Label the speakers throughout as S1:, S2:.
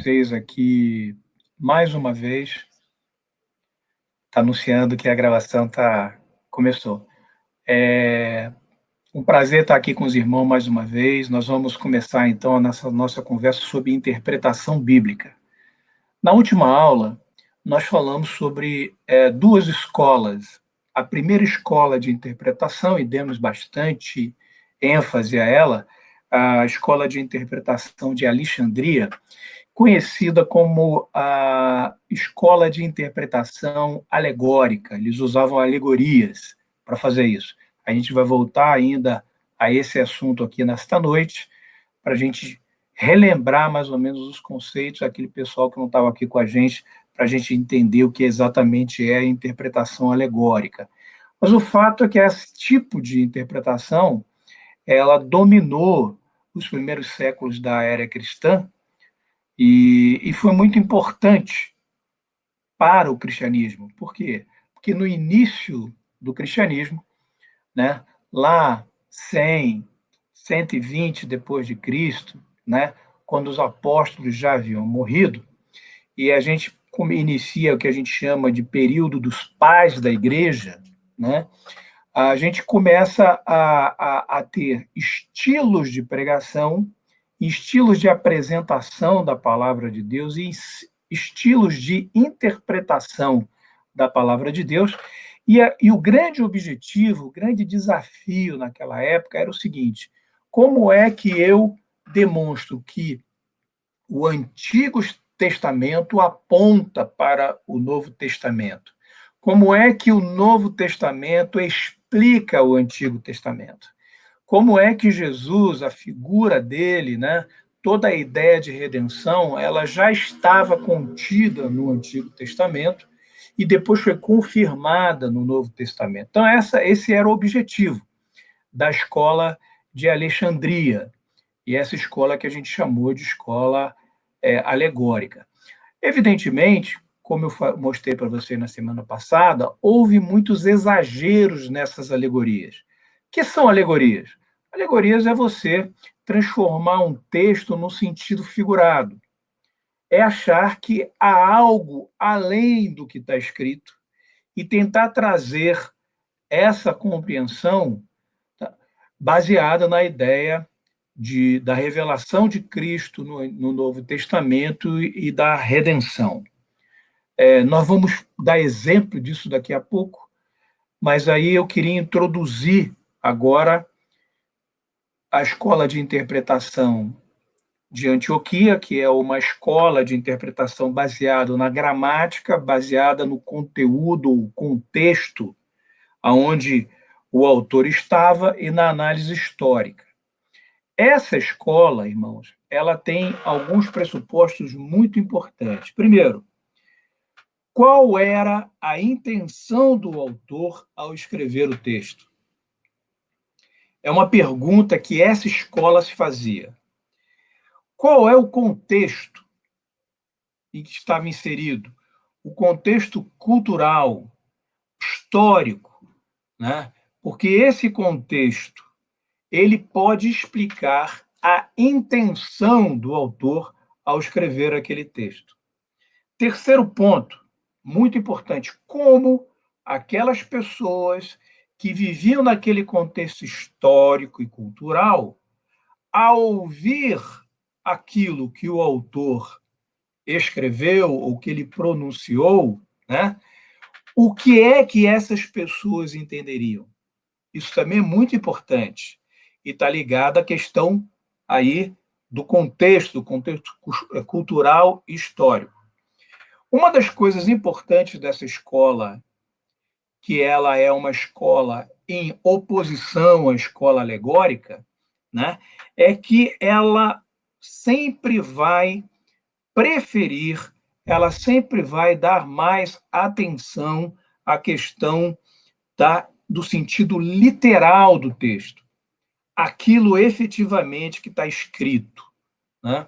S1: vocês aqui mais uma vez. Está anunciando que a gravação começou. É um prazer estar aqui com os irmãos mais uma vez. Nós vamos começar, então, a nossa conversa sobre interpretação bíblica. Na última aula, nós falamos sobre duas escolas. A primeira escola de interpretação, e demos bastante ênfase a ela, a escola de interpretação de Alexandria, conhecida como a escola de interpretação alegórica. Eles usavam alegorias para fazer isso. A gente vai voltar ainda a esse assunto aqui nesta noite, para a gente relembrar mais ou menos os conceitos, aquele pessoal que não estava aqui com a gente, para a gente entender o que exatamente é a interpretação alegórica. Mas o fato é que esse tipo de interpretação, ela dominou os primeiros séculos da era cristã, e foi muito importante para o cristianismo. Por quê? Porque no início do cristianismo, né, lá 100, 120 depois de Cristo, né, quando os apóstolos já haviam morrido, e a gente inicia o que a gente chama de período dos pais da igreja, né, a gente começa a ter estilos de pregação, estilos de apresentação da palavra de Deus e estilos de interpretação da palavra de Deus. E o grande objetivo, o grande desafio naquela época era o seguinte: como é que eu demonstro que o Antigo Testamento aponta para o Novo Testamento? Como é que o Novo Testamento explica o Antigo Testamento? Como é que Jesus, a figura dele, né, toda a ideia de redenção, ela já estava contida no Antigo Testamento e depois foi confirmada no Novo Testamento. Então, esse era o objetivo da escola de Alexandria, e essa escola que a gente chamou de escola alegórica. Evidentemente, como eu mostrei para você na semana passada, houve muitos exageros nessas alegorias. O que são alegorias? Alegorias é você transformar um texto num sentido figurado. É achar que há algo além do que está escrito e tentar trazer essa compreensão baseada na ideia da revelação de Cristo no Novo Testamento e da redenção. Nós vamos dar exemplo disso daqui a pouco, mas aí eu queria introduzir agora a escola de interpretação de Antioquia, que é uma escola de interpretação baseada na gramática, baseada no conteúdo, o contexto aonde o autor estava e na análise histórica. Essa escola, irmãos, ela tem alguns pressupostos muito importantes. Primeiro, qual era a intenção do autor ao escrever o texto? É uma pergunta que essa escola se fazia. Qual é o contexto em que estava inserido? O contexto cultural, histórico, né? Porque esse contexto ele pode explicar a intenção do autor ao escrever aquele texto. Terceiro ponto, muito importante, como aquelas pessoas que viviam naquele contexto histórico e cultural, ao ouvir aquilo que o autor escreveu ou que ele pronunciou, né, o que é que essas pessoas entenderiam? Isso também é muito importante e está ligado à questão aí do contexto cultural e histórico. Uma das coisas importantes dessa escola, que ela é uma escola em oposição à escola alegórica, né, é que ela sempre vai preferir, ela sempre vai dar mais atenção à questão do sentido literal do texto, aquilo efetivamente que está escrito, né?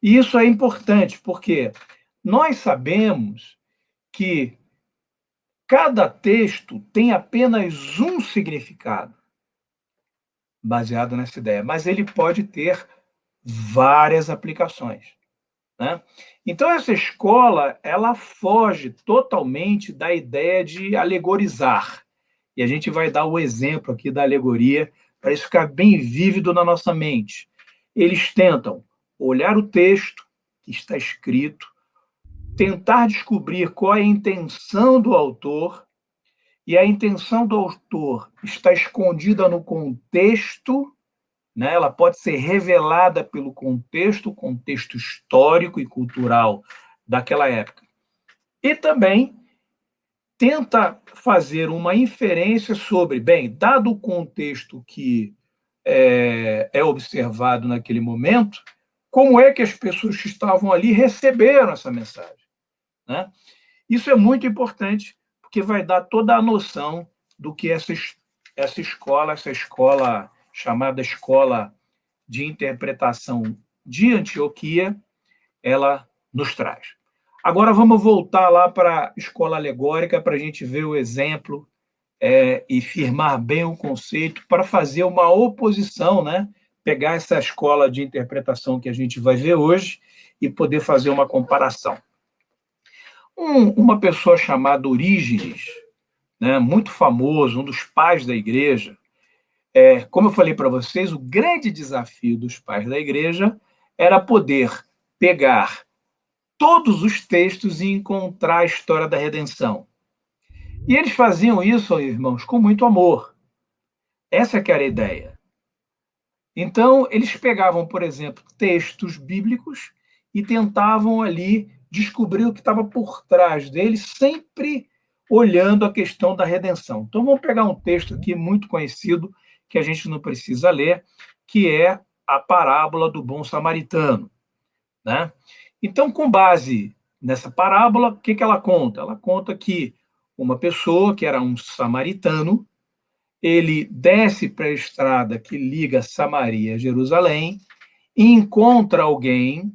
S1: E isso é importante, porque nós sabemos que cada texto tem apenas um significado, baseado nessa ideia, mas ele pode ter várias aplicações. né? Então, essa escola, ela foge totalmente da ideia de alegorizar. E a gente vai dar o exemplo aqui da alegoria para isso ficar bem vívido na nossa mente. Eles tentam olhar o texto que está escrito, tentar descobrir qual é a intenção do autor, e a intenção do autor está escondida no contexto, né? Ela pode ser revelada pelo contexto, contexto histórico e cultural daquela época. E também tenta fazer uma inferência sobre, bem, dado o contexto que é observado naquele momento, como é que as pessoas que estavam ali receberam essa mensagem, né? Isso é muito importante, porque vai dar toda a noção do que essa escola chamada Escola de Interpretação de Antioquia, ela nos traz. Agora vamos voltar lá para a escola alegórica para a gente ver o exemplo e firmar bem o conceito para fazer uma oposição, né? Pegar essa escola de interpretação que a gente vai ver hoje e poder fazer uma comparação. Uma pessoa chamada Orígenes, né, muito famoso, um dos pais da igreja, como eu falei para vocês, o grande desafio dos pais da igreja era poder pegar todos os textos e encontrar a história da redenção. E eles faziam isso, irmãos, com muito amor. Essa que era a ideia. Então, eles pegavam, por exemplo, textos bíblicos e tentavam ali descobrir o que estava por trás deles, sempre olhando a questão da redenção. Então, vamos pegar um texto aqui muito conhecido, que a gente não precisa ler, que é a parábola do bom samaritano, né? Então, com base nessa parábola, o que ela conta? Ela conta que uma pessoa, que era um samaritano, ele desce para a estrada que liga Samaria a Jerusalém, e encontra alguém,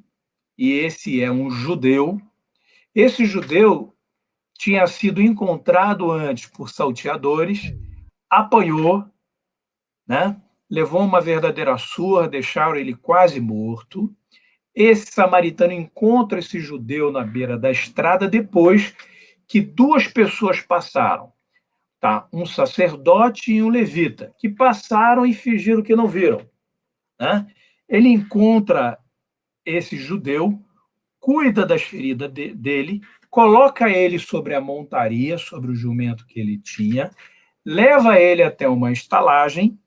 S1: e esse é um judeu. Esse judeu tinha sido encontrado antes por salteadores, apanhou, né? Levou uma verdadeira surra, deixaram ele quase morto. Esse samaritano encontra esse judeu na beira da estrada depois que duas pessoas passaram. Tá? Um sacerdote e um levita, que passaram e fingiram que não viram. Né? Ele encontra esse judeu, cuida das feridas dele, coloca ele sobre a montaria, sobre o jumento que ele tinha, leva ele até uma estalagem.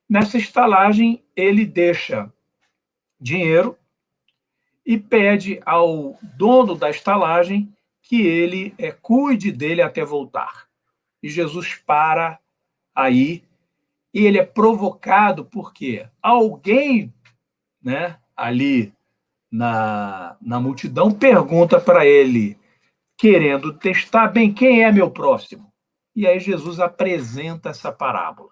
S1: Nessa estalagem, ele deixa dinheiro e pede ao dono da estalagem que ele cuide dele até voltar. E Jesus para aí, e ele é provocado porque alguém, né, ali na multidão pergunta para ele, querendo testar, bem, quem é meu próximo? E aí Jesus apresenta essa parábola.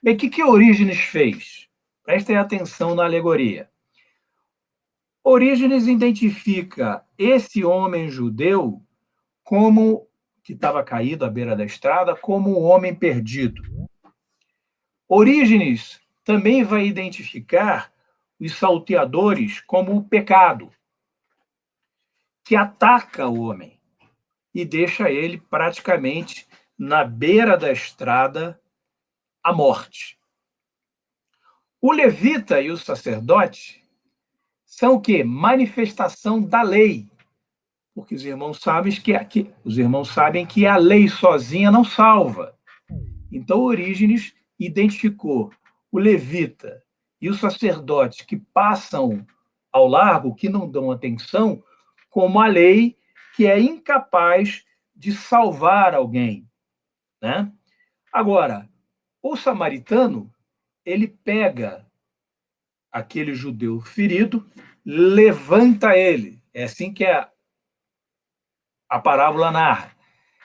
S1: Bem, o que Orígenes fez? Prestem atenção na alegoria. Orígenes identifica esse homem judeu como, que estava caído à beira da estrada, como um homem perdido. Orígenes também vai identificar os salteadores como o pecado, que ataca o homem e deixa ele praticamente na beira da estrada à morte. O levita e o sacerdote são o quê? Manifestação da lei, porque os irmãos sabem que a lei sozinha não salva. Então, Orígenes identificou o levita e o sacerdote que passam ao largo, que não dão atenção, como a lei que é incapaz de salvar alguém, né? Agora, o samaritano, ele pega aquele judeu ferido, levanta ele. É assim que a parábola narra.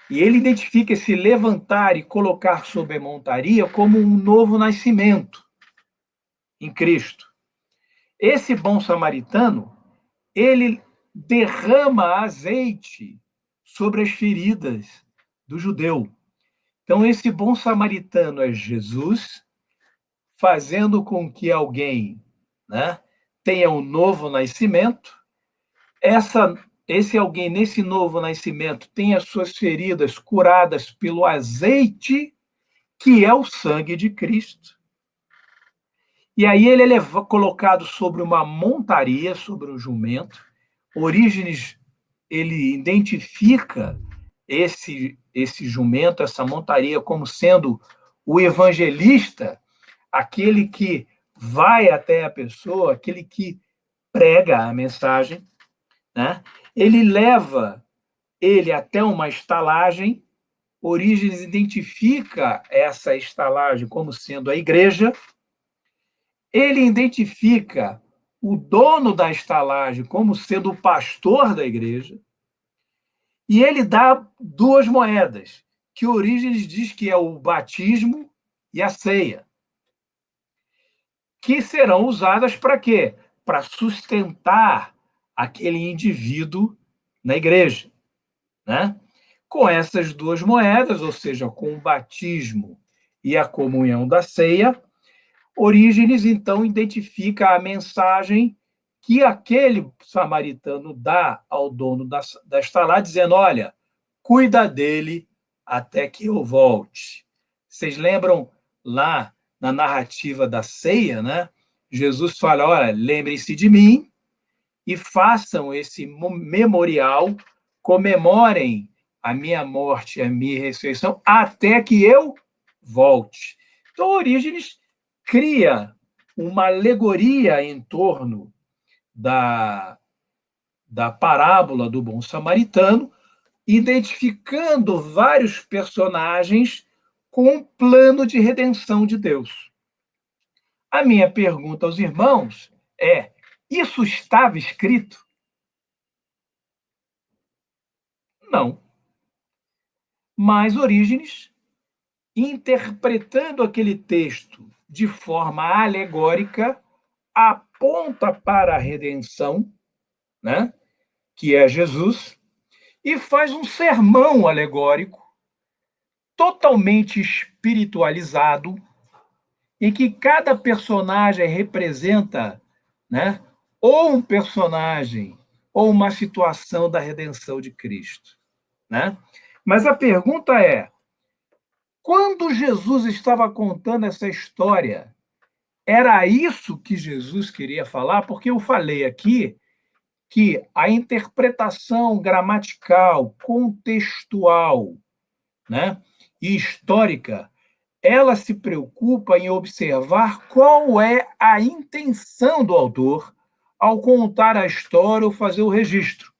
S1: E ele identifica esse levantar e colocar sobre a montaria como um novo nascimento em Cristo. Esse bom samaritano, ele derrama azeite sobre as feridas do judeu. Então, esse bom samaritano é Jesus, fazendo com que alguém, né, tenha um novo nascimento, esse alguém nesse novo nascimento tem as suas feridas curadas pelo azeite, que é o sangue de Cristo. E aí ele é colocado sobre uma montaria, sobre um jumento. Orígenes, ele identifica esse jumento, essa montaria, como sendo o evangelista, aquele que vai até a pessoa, aquele que prega a mensagem, né? Ele leva ele até uma estalagem. Orígenes identifica essa estalagem como sendo a igreja. Ele identifica o dono da estalagem como sendo o pastor da igreja. E ele dá duas moedas, que Orígenes diz que é o batismo e a ceia, que serão usadas para quê? Para sustentar aquele indivíduo na igreja, né? Com essas duas moedas, ou seja, com o batismo e a comunhão da ceia, Orígenes, então, identifica a mensagem que aquele samaritano dá ao dono da estalagem, dizendo: olha, cuida dele até que eu volte. Vocês lembram lá na narrativa da ceia, né? Jesus fala: olha, lembrem-se de mim e façam esse memorial, comemorem a minha morte e a minha ressurreição até que eu volte. Então, Orígenes cria uma alegoria em torno da parábola do bom samaritano, identificando vários personagens com um plano de redenção de Deus. A minha pergunta aos irmãos é: isso estava escrito? Não. Mas Orígenes, interpretando aquele texto de forma alegórica, aponta para a redenção, né, que é Jesus, e faz um sermão alegórico totalmente espiritualizado, em que cada personagem representa, né, ou um personagem ou uma situação da redenção de Cristo, né? Mas a pergunta é: quando Jesus estava contando essa história, era isso que Jesus queria falar? Porque eu falei aqui que a interpretação gramatical, contextual, né, e histórica, ela se preocupa em observar qual é a intenção do autor ao contar a história ou fazer o registro.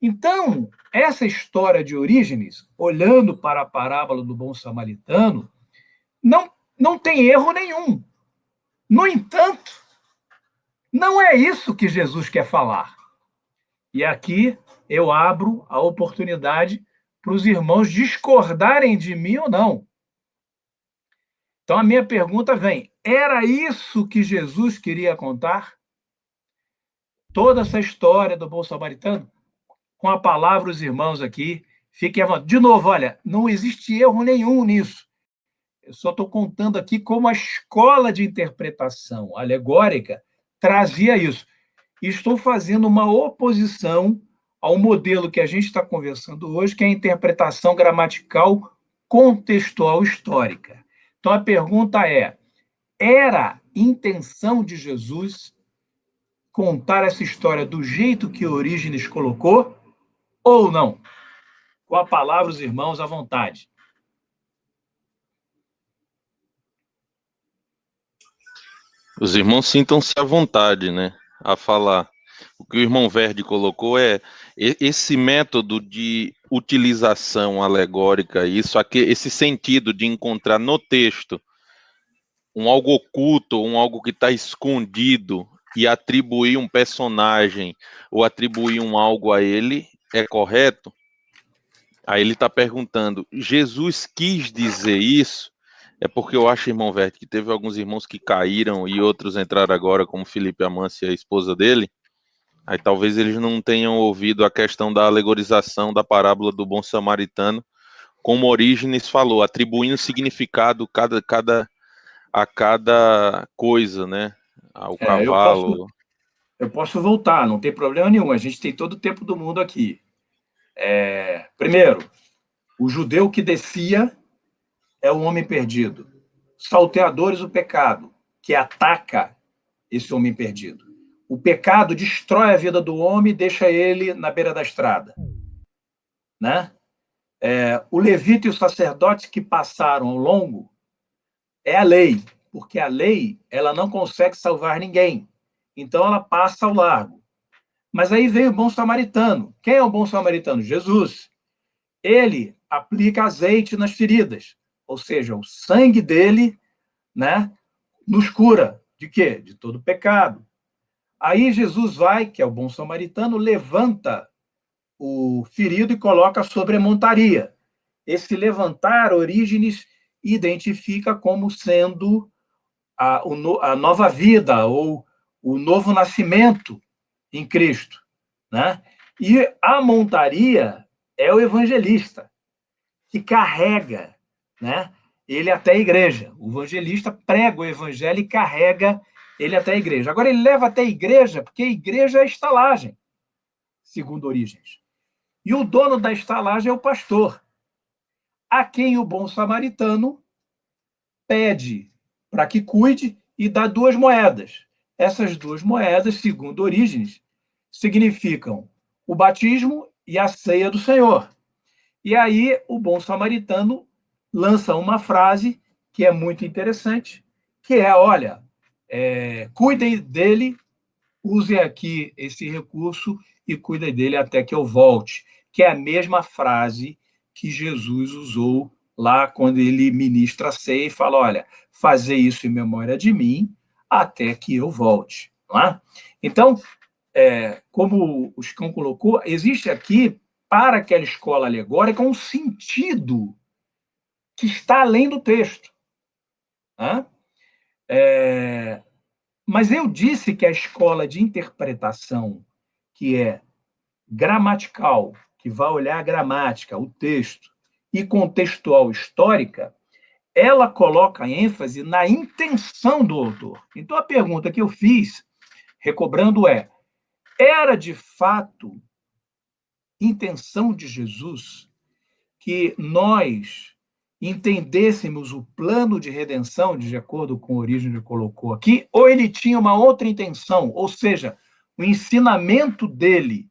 S1: Então, essa história de Orígenes, olhando para a parábola do bom samaritano, não tem erro nenhum. No entanto, não é isso que Jesus quer falar. E aqui eu abro a oportunidade para os irmãos discordarem de mim ou não. Então a minha pergunta vem: era isso que Jesus queria contar? Toda essa história do bom samaritano? Com a palavra, os irmãos aqui, fiquem à vontade. De novo, olha, não existe erro nenhum nisso. Eu só estou contando aqui como a escola de interpretação alegórica trazia isso. E estou fazendo uma oposição ao modelo que a gente está conversando hoje, que é a interpretação gramatical contextual histórica. Então a pergunta é: era intenção de Jesus contar essa história do jeito que Orígenes colocou ou não? Com a palavra, os irmãos, à vontade.
S2: Os irmãos sintam-se à vontade, né, a falar. O que o irmão Verde colocou é esse método de utilização alegórica, esse sentido de encontrar no texto um algo oculto, um algo que está escondido e atribuir um personagem ou atribuir um algo a ele, é correto? Aí ele está perguntando, Jesus quis dizer isso? É porque eu acho, irmão Verde, que teve alguns irmãos que caíram e outros entraram agora, como Felipe Amância, a esposa dele. Aí talvez eles não tenham ouvido a questão da alegorização da parábola do bom samaritano, como Orígenes falou, atribuindo significado a cada coisa, né? Ao
S1: Eu posso,
S2: cavalo.
S1: Eu posso voltar, não tem problema nenhum, a gente tem todo o tempo do mundo aqui. Primeiro, o judeu que descia é o homem perdido. Salteadores, o pecado, que ataca esse homem perdido. O pecado destrói a vida do homem e deixa ele na beira da estrada. Né? O levita e os sacerdotes que passaram ao longo é a lei, porque a lei ela não consegue salvar ninguém. Então ela passa ao largo. Mas aí veio o bom samaritano. Quem é o bom samaritano? Jesus. Ele aplica azeite nas feridas, ou seja, o sangue dele, né, nos cura. De quê? De todo pecado. Aí Jesus vai, que é o bom samaritano, levanta o ferido e coloca sobre a montaria. Esse levantar, Orígenes identifica como sendo a nova vida ou o novo nascimento em Cristo. Né? E a montaria é o evangelista, que carrega, né, ele até a igreja. O evangelista prega o evangelho e carrega ele até a igreja. Agora, ele leva até a igreja, porque a igreja é a estalagem, segundo Orígenes. E o dono da estalagem é o pastor, a quem o bom samaritano pede para que cuide e dá 2 moedas. Essas 2 moedas, segundo Orígenes, significam o batismo e a ceia do Senhor. E aí o bom samaritano lança uma frase que é muito interessante, que é, olha, cuidem dele, usem aqui esse recurso e cuidem dele até que eu volte, que é a mesma frase que Jesus usou lá quando ele ministra a ceia e fala, olha, fazer isso em memória de mim até que eu volte. Não é? Então, como o Chicão colocou, existe aqui, para aquela escola alegórica, um sentido que está além do texto. Né? Mas eu disse que a escola de interpretação, que é gramatical, que vai olhar a gramática, o texto, e contextual histórica, ela coloca ênfase na intenção do autor. Então, a pergunta que eu fiz, recobrando, era de fato intenção de Jesus que nós entendêssemos o plano de redenção, de acordo com o Orígenes colocou aqui, ou ele tinha uma outra intenção, ou seja, o ensinamento dele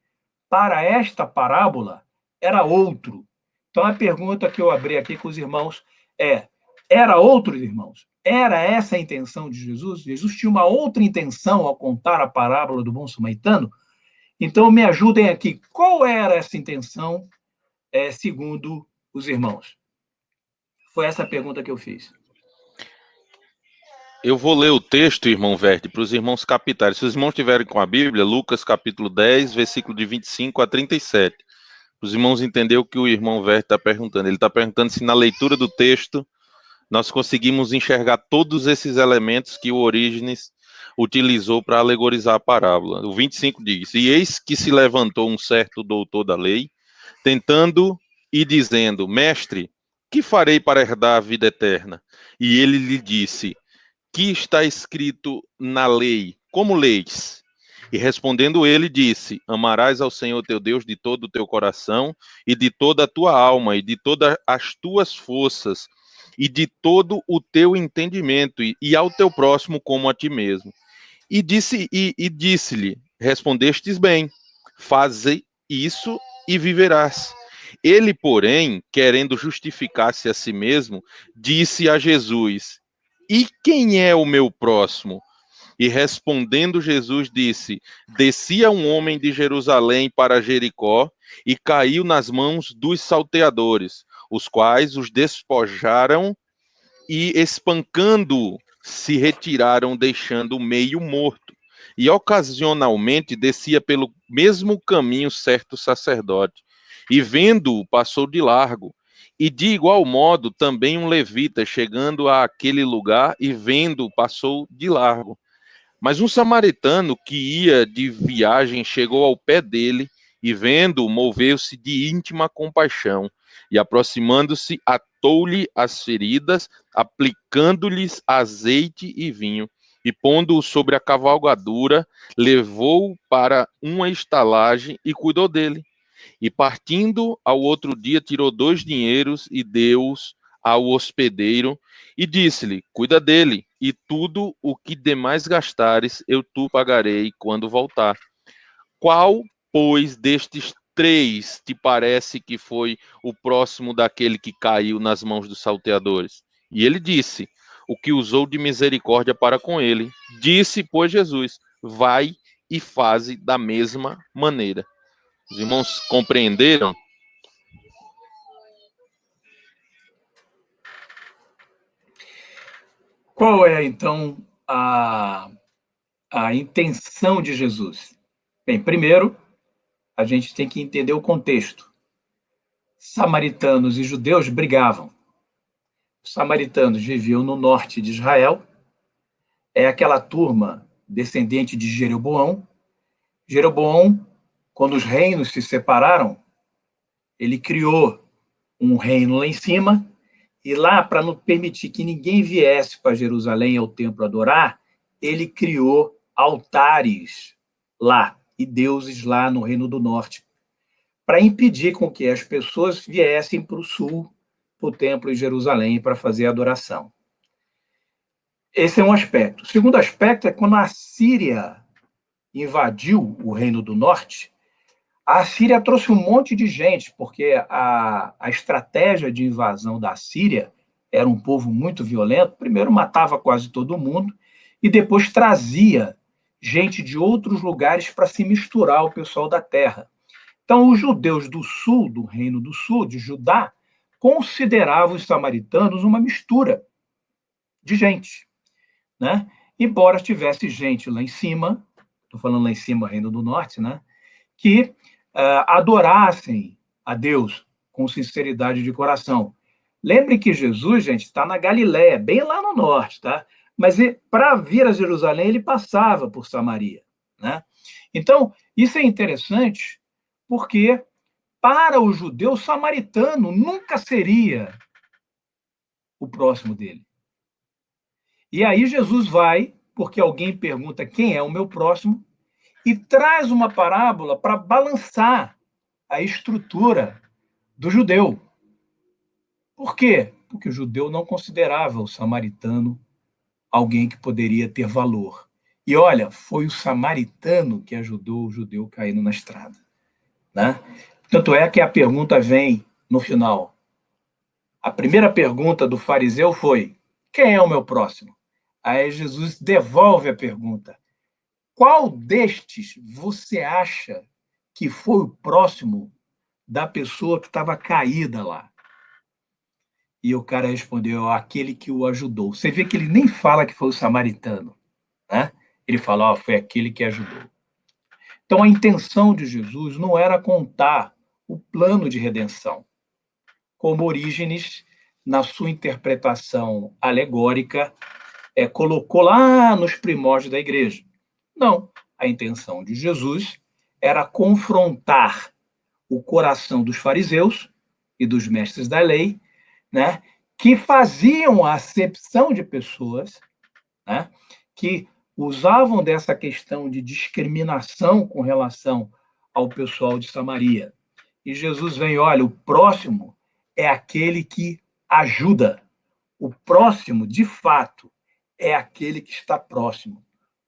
S1: para esta parábola era outro. Então, a pergunta que eu abri aqui com os irmãos era outro, irmãos? Era essa a intenção de Jesus? Jesus tinha uma outra intenção ao contar a parábola do bom samaritano? Então, me ajudem aqui. Qual era essa intenção, segundo os irmãos? Foi essa a pergunta que eu fiz.
S2: Eu vou ler o texto, irmão Verde, para os irmãos captarem. Se os irmãos estiverem com a Bíblia, Lucas capítulo 10, versículo de 25 a 37. Para os irmãos entenderem o que o irmão Verde está perguntando. Ele está perguntando se na leitura do texto nós conseguimos enxergar todos esses elementos que o Orígenes utilizou para alegorizar a parábola. O 25 diz, e eis que se levantou um certo doutor da lei, tentando e dizendo, mestre, que farei para herdar a vida eterna? E ele lhe disse, que está escrito na lei? Como leis? E respondendo ele, disse, amarás ao Senhor teu Deus de todo o teu coração, e de toda a tua alma, e de todas as tuas forças, e de todo o teu entendimento, e ao teu próximo como a ti mesmo. E disse-lhe, respondestes bem, faze isso e viverás. Ele, porém, querendo justificar-se a si mesmo, disse a Jesus, e quem é o meu próximo? E respondendo Jesus disse, descia um homem de Jerusalém para Jericó e caiu nas mãos dos salteadores, os quais os despojaram e espancando se retiraram, deixando meio morto. E ocasionalmente descia pelo mesmo caminho certo sacerdote, e vendo-o passou de largo. E de igual modo também um levita, chegando àquele lugar e vendo-o passou de largo. Mas um samaritano que ia de viagem chegou ao pé dele e vendo-o moveu-se de íntima compaixão e aproximando-se atou-lhe as feridas, aplicando-lhes azeite e vinho. e, pondo-o sobre a cavalgadura, levou-o para uma estalagem e cuidou dele. E partindo ao outro dia, tirou 2 dinheiros e deu-os ao hospedeiro e disse-lhe: cuida dele, e tudo o que demais gastares eu tu pagarei quando voltar. Qual, pois, destes 3 te parece que foi o próximo daquele que caiu nas mãos dos salteadores? E ele disse: o que usou de misericórdia para com ele. Disse, pois, Jesus: vai e faze da mesma maneira. Os irmãos compreenderam?
S1: Qual é, então, a intenção de Jesus? Bem, primeiro, a gente tem que entender o contexto. Samaritanos e judeus brigavam. Os samaritanos viviam no norte de Israel, é aquela turma descendente de Jeroboão. Jeroboão, quando os reinos se separaram, ele criou um reino lá em cima, e lá, para não permitir que ninguém viesse para Jerusalém ao templo adorar, ele criou altares lá e deuses lá no Reino do Norte, para impedir com que as pessoas viessem para o sul, para o templo em Jerusalém, para fazer adoração. Esse é um aspecto. O segundo aspecto é quando a Síria invadiu o Reino do Norte, a Síria trouxe um monte de gente, porque a estratégia de invasão da Síria era um povo muito violento. Primeiro matava quase todo mundo e depois trazia gente de outros lugares para se misturar ao pessoal da terra. Então, os judeus do sul, do Reino do Sul, de Judá, consideravam os samaritanos uma mistura de gente, né? Embora tivesse gente lá em cima, estou falando lá em cima, Reino do Norte, né? Que adorassem a Deus com sinceridade de coração. Lembre que Jesus, gente, está na Galiléia, bem lá no norte, tá? Mas para vir a Jerusalém, ele passava por Samaria, né? Então, isso é interessante, porque para o judeu, samaritano nunca seria o próximo dele. E aí Jesus vai, porque alguém pergunta quem é o meu próximo, e traz uma parábola para balançar a estrutura do judeu. Por quê? Porque o judeu não considerava o samaritano alguém que poderia ter valor. E olha, foi o samaritano que ajudou o judeu caindo na estrada, né? Tanto é que a pergunta vem no final. A primeira pergunta do fariseu foi: quem é o meu próximo? Aí Jesus devolve a pergunta: qual destes você acha que foi o próximo da pessoa que estava caída lá? E o cara respondeu: aquele que o ajudou. Você vê que ele nem fala que foi o samaritano, né? Ele fala: foi aquele que ajudou. Então, a intenção de Jesus não era contar o plano de redenção, como Orígenes, na sua interpretação alegórica, colocou lá nos primórdios da igreja. Não. A intenção de Jesus era confrontar o coração dos fariseus e dos mestres da lei, né, que faziam a acepção de pessoas, né, que usavam dessa questão de discriminação com relação ao pessoal de Samaria. E Jesus vem: olha, o próximo é aquele que ajuda. O próximo, de fato, é aquele que está próximo.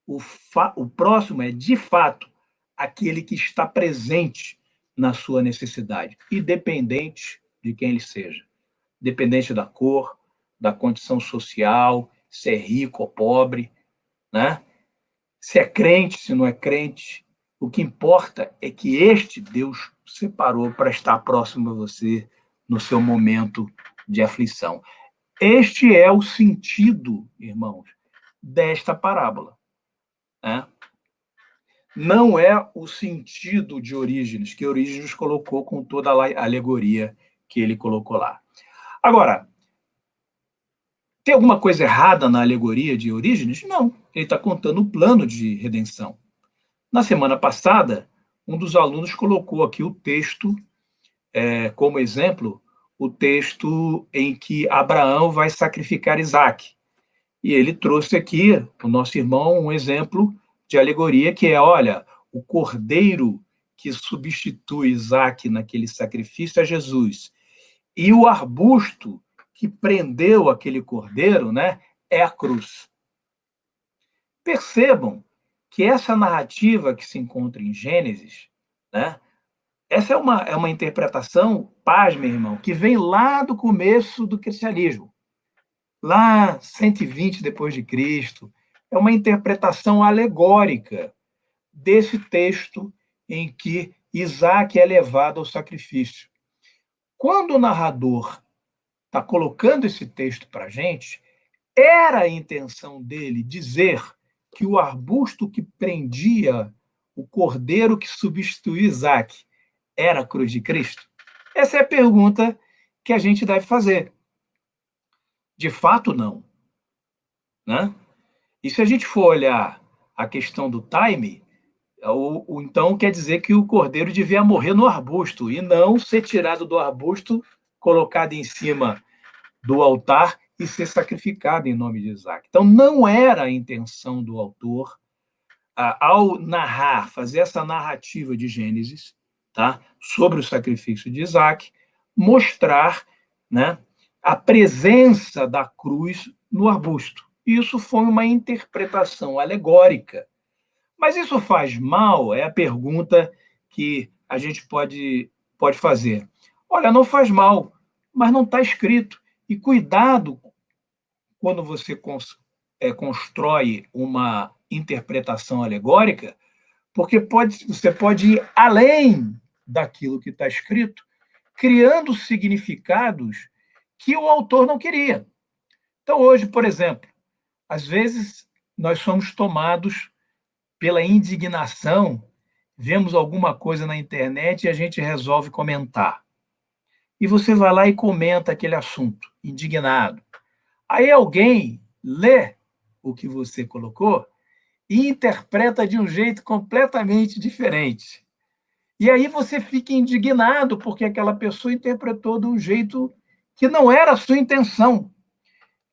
S1: O próximo é, de fato, aquele que está presente na sua necessidade, independente de quem ele seja. Dependente da cor, da condição social, se é rico ou pobre, né? Se é crente, se não é crente. O que importa é que este Deus separou para estar próximo a você no seu momento de aflição. Este é o sentido, irmãos, desta parábola, né? Não é o sentido de Orígenes, que Orígenes colocou com toda a alegoria que ele colocou lá. Agora, tem alguma coisa errada na alegoria de Orígenes? Não. Ele está contando o plano de redenção. Na semana passada, um dos alunos colocou aqui o texto, como exemplo, o texto em que Abraão vai sacrificar Isaac. E ele trouxe aqui, o nosso irmão, um exemplo de alegoria que é, olha, o cordeiro que substitui Isaac naquele sacrifício é Jesus. E o arbusto que prendeu aquele cordeiro, né, é a cruz. Percebam que essa narrativa que se encontra em Gênesis, né, essa é uma interpretação, pasme, irmão, que vem lá do começo do cristianismo, lá 120 depois de Cristo. É uma interpretação alegórica desse texto em que Isaac é levado ao sacrifício. Quando o narrador está colocando esse texto para a gente, era a intenção dele dizer que o arbusto que prendia o cordeiro que substituiu Isaac era a cruz de Cristo? Essa é a pergunta que a gente deve fazer. De fato, não. Né? E se a gente for olhar a questão do time, então quer dizer que o cordeiro devia morrer no arbusto e não ser tirado do arbusto, colocado em cima do altar e ser sacrificado em nome de Isaac. Então, não era a intenção do autor, ao narrar, fazer essa narrativa de Gênesis, tá, sobre o sacrifício de Isaac, mostrar, né, a presença da cruz no arbusto. Isso foi uma interpretação alegórica. Mas isso faz mal? É a pergunta que a gente pode fazer. Olha, não faz mal, mas não está escrito. E cuidado quando você constrói uma interpretação alegórica, porque você pode ir além daquilo que está escrito, criando significados que o autor não queria. Então, hoje, por exemplo, às vezes nós somos tomados pela indignação, vemos alguma coisa na internet e a gente resolve comentar. E você vai lá e comenta aquele assunto, indignado. Aí alguém lê o que você colocou e interpreta de um jeito completamente diferente. E aí você fica indignado porque aquela pessoa interpretou de um jeito que não era a sua intenção.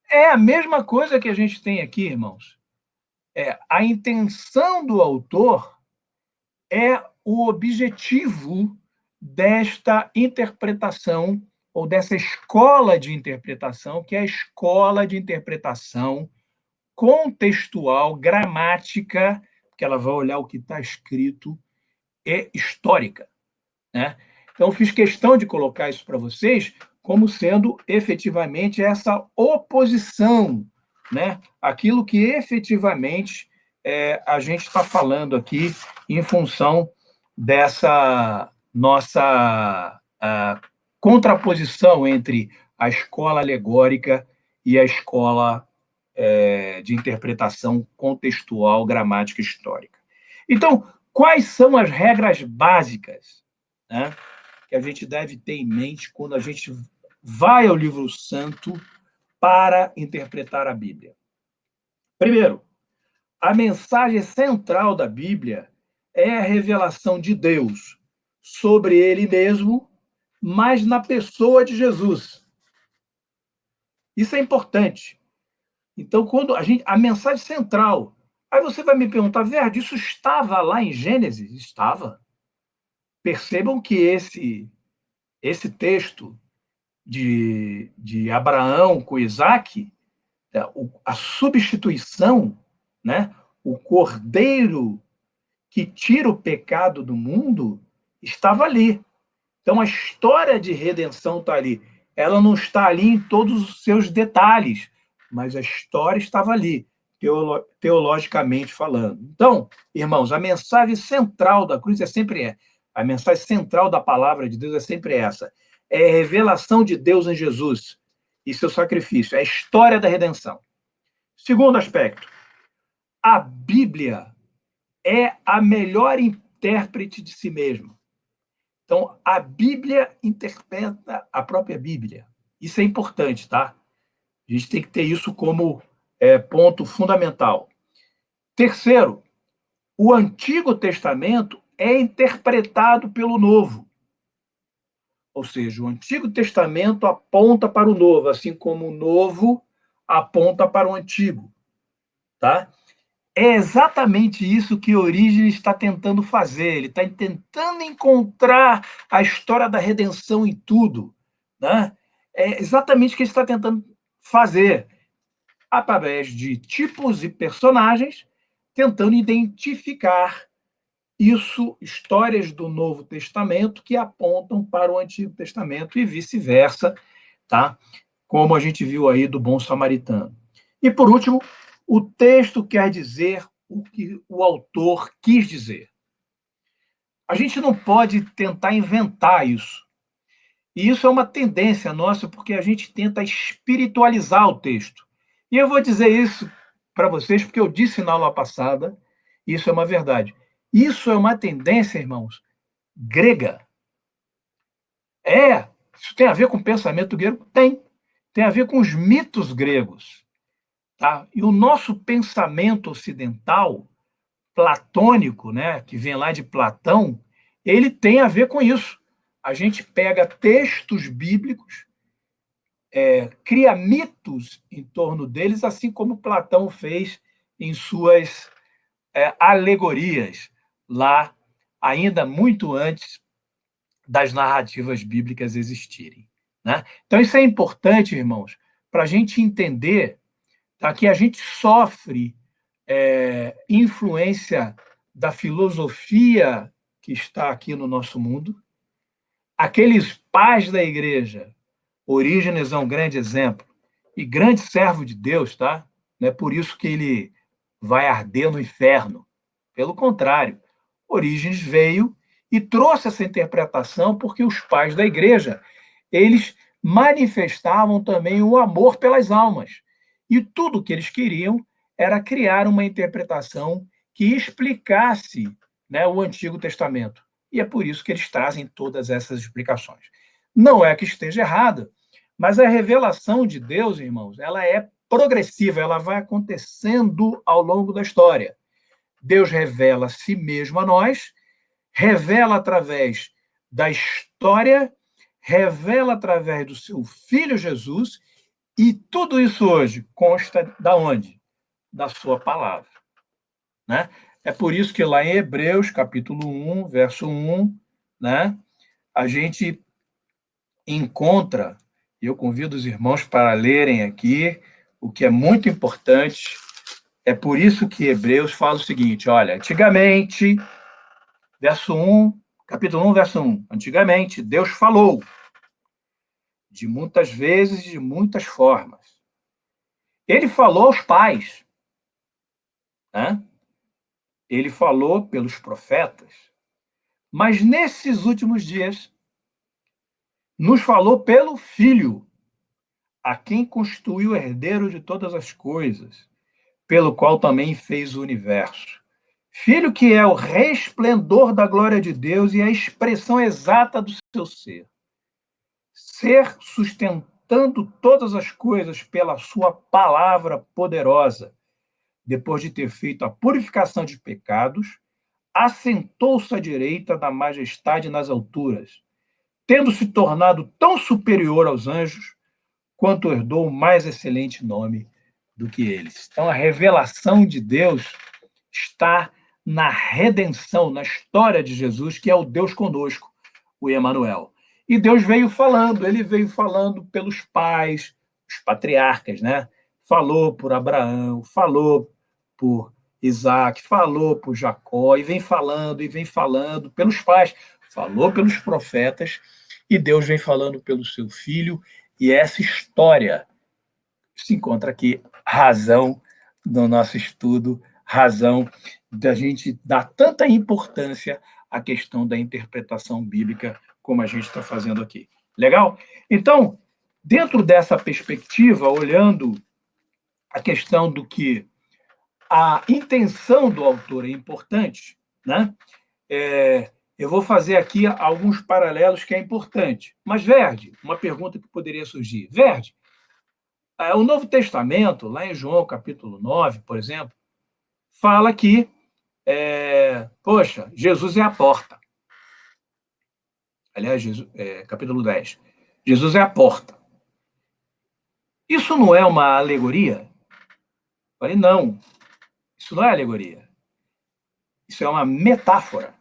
S1: É a mesma coisa que a gente tem aqui, irmãos. A intenção do autor é o objetivo desta interpretação ou dessa escola de interpretação, que é a escola de interpretação contextual, gramática, que ela vai olhar o que está escrito, e histórica. Né? Então, fiz questão de colocar isso para vocês como sendo efetivamente essa oposição, né? Aquilo que efetivamente a gente está falando aqui em função dessa nossa contraposição entre a escola alegórica e a escola de interpretação contextual, gramática histórica. Então, quais são as regras básicas, né, que a gente deve ter em mente quando a gente vai ao livro santo para interpretar a Bíblia? Primeiro, a mensagem central da Bíblia é a revelação de Deus sobre ele mesmo, mas na pessoa de Jesus. Isso é importante. Então, quando a mensagem central. Aí você vai me perguntar, Verde, isso estava lá em Gênesis? Estava. Percebam que esse texto de Abraão com Isaac, a substituição, né, o cordeiro que tira o pecado do mundo, estava ali. Então, a história de redenção está ali. Ela não está ali em todos os seus detalhes, mas a história estava ali, teologicamente falando. Então, irmãos, a mensagem central da cruz a mensagem central da palavra de Deus é sempre essa. É a revelação de Deus em Jesus e seu sacrifício. É a história da redenção. Segundo aspecto, a Bíblia é a melhor intérprete de si mesma. Então, a Bíblia interpreta a própria Bíblia. Isso é importante, tá? A gente tem que ter isso como ponto fundamental. Terceiro, o Antigo Testamento é interpretado pelo Novo. Ou seja, o Antigo Testamento aponta para o Novo, assim como o Novo aponta para o Antigo, tá? É exatamente isso que Orígenes está tentando fazer. Ele está tentando encontrar a história da redenção em tudo, né? É exatamente o que ele está tentando fazer, através de tipos e personagens, tentando identificar isso, histórias do Novo Testamento que apontam para o Antigo Testamento e vice-versa, tá? Como a gente viu aí do Bom Samaritano. E, por último, o texto quer dizer o que o autor quis dizer. A gente não pode tentar inventar isso. E isso é uma tendência nossa, porque a gente tenta espiritualizar o texto. E eu vou dizer isso para vocês, porque eu disse na aula passada, isso é uma verdade. Isso é uma tendência, irmãos, grega. Isso tem a ver com o pensamento grego? Tem a ver com os mitos gregos. Tá? E o nosso pensamento ocidental, platônico, né, que vem lá de Platão, ele tem a ver com isso. A gente pega textos bíblicos, cria mitos em torno deles, assim como Platão fez em suas alegorias, lá, ainda muito antes das narrativas bíblicas existirem. Né? Então, isso é importante, irmãos, para a gente entender, tá, que a gente sofre influência da filosofia que está aqui no nosso mundo. Aqueles pais da igreja, Orígenes é um grande exemplo, e grande servo de Deus, tá? Não é por isso que ele vai arder no inferno. Pelo contrário, Orígenes veio e trouxe essa interpretação porque os pais da igreja, eles manifestavam também o amor pelas almas. E tudo o que eles queriam era criar uma interpretação que explicasse, né, o Antigo Testamento. E é por isso que eles trazem todas essas explicações. Não é que esteja errado, mas a revelação de Deus, irmãos, ela é progressiva, ela vai acontecendo ao longo da história. Deus revela a si mesmo a nós, revela através da história, revela através do seu Filho Jesus, e tudo isso hoje consta da onde? Da sua palavra. Né? É por isso que lá em Hebreus, capítulo 1, verso 1, né, a gente encontra, e eu convido os irmãos para lerem aqui, o que é muito importante. É por isso que Hebreus fala o seguinte, olha, antigamente, verso 1, capítulo 1, verso 1, antigamente Deus falou de muitas vezes e de muitas formas. Ele falou aos pais, né? Ele falou pelos profetas, mas nesses últimos dias nos falou pelo Filho, a quem constituiu o herdeiro de todas as coisas, pelo qual também fez o universo. Filho que é o resplendor da glória de Deus e a expressão exata do seu ser. Ser sustentando todas as coisas pela sua palavra poderosa. Depois de ter feito a purificação de pecados, assentou-se à direita da majestade nas alturas, tendo se tornado tão superior aos anjos, quanto herdou o mais excelente nome do que eles. Então, a revelação de Deus está na redenção, na história de Jesus, que é o Deus conosco, o Emanuel. E Deus veio falando, ele veio falando pelos pais, os patriarcas, né? Falou por Abraão, falou por Isaac, falou por Jacó, e vem falando pelos pais, falou pelos profetas, e Deus vem falando pelo seu filho, e essa história se encontra aqui, razão do nosso estudo, razão da gente dar tanta importância à questão da interpretação bíblica como a gente está fazendo aqui. Legal? Então, dentro dessa perspectiva, olhando a questão do que a intenção do autor é importante, né? Eu vou fazer aqui alguns paralelos que é importante. Mas, Verde, uma pergunta que poderia surgir. Verde, o Novo Testamento, lá em João capítulo 9, por exemplo, fala que, poxa, Jesus é a porta. Aliás, capítulo 10. Jesus é a porta. Isso não é uma alegoria? Eu falei, não, isso não é alegoria. Isso é uma metáfora.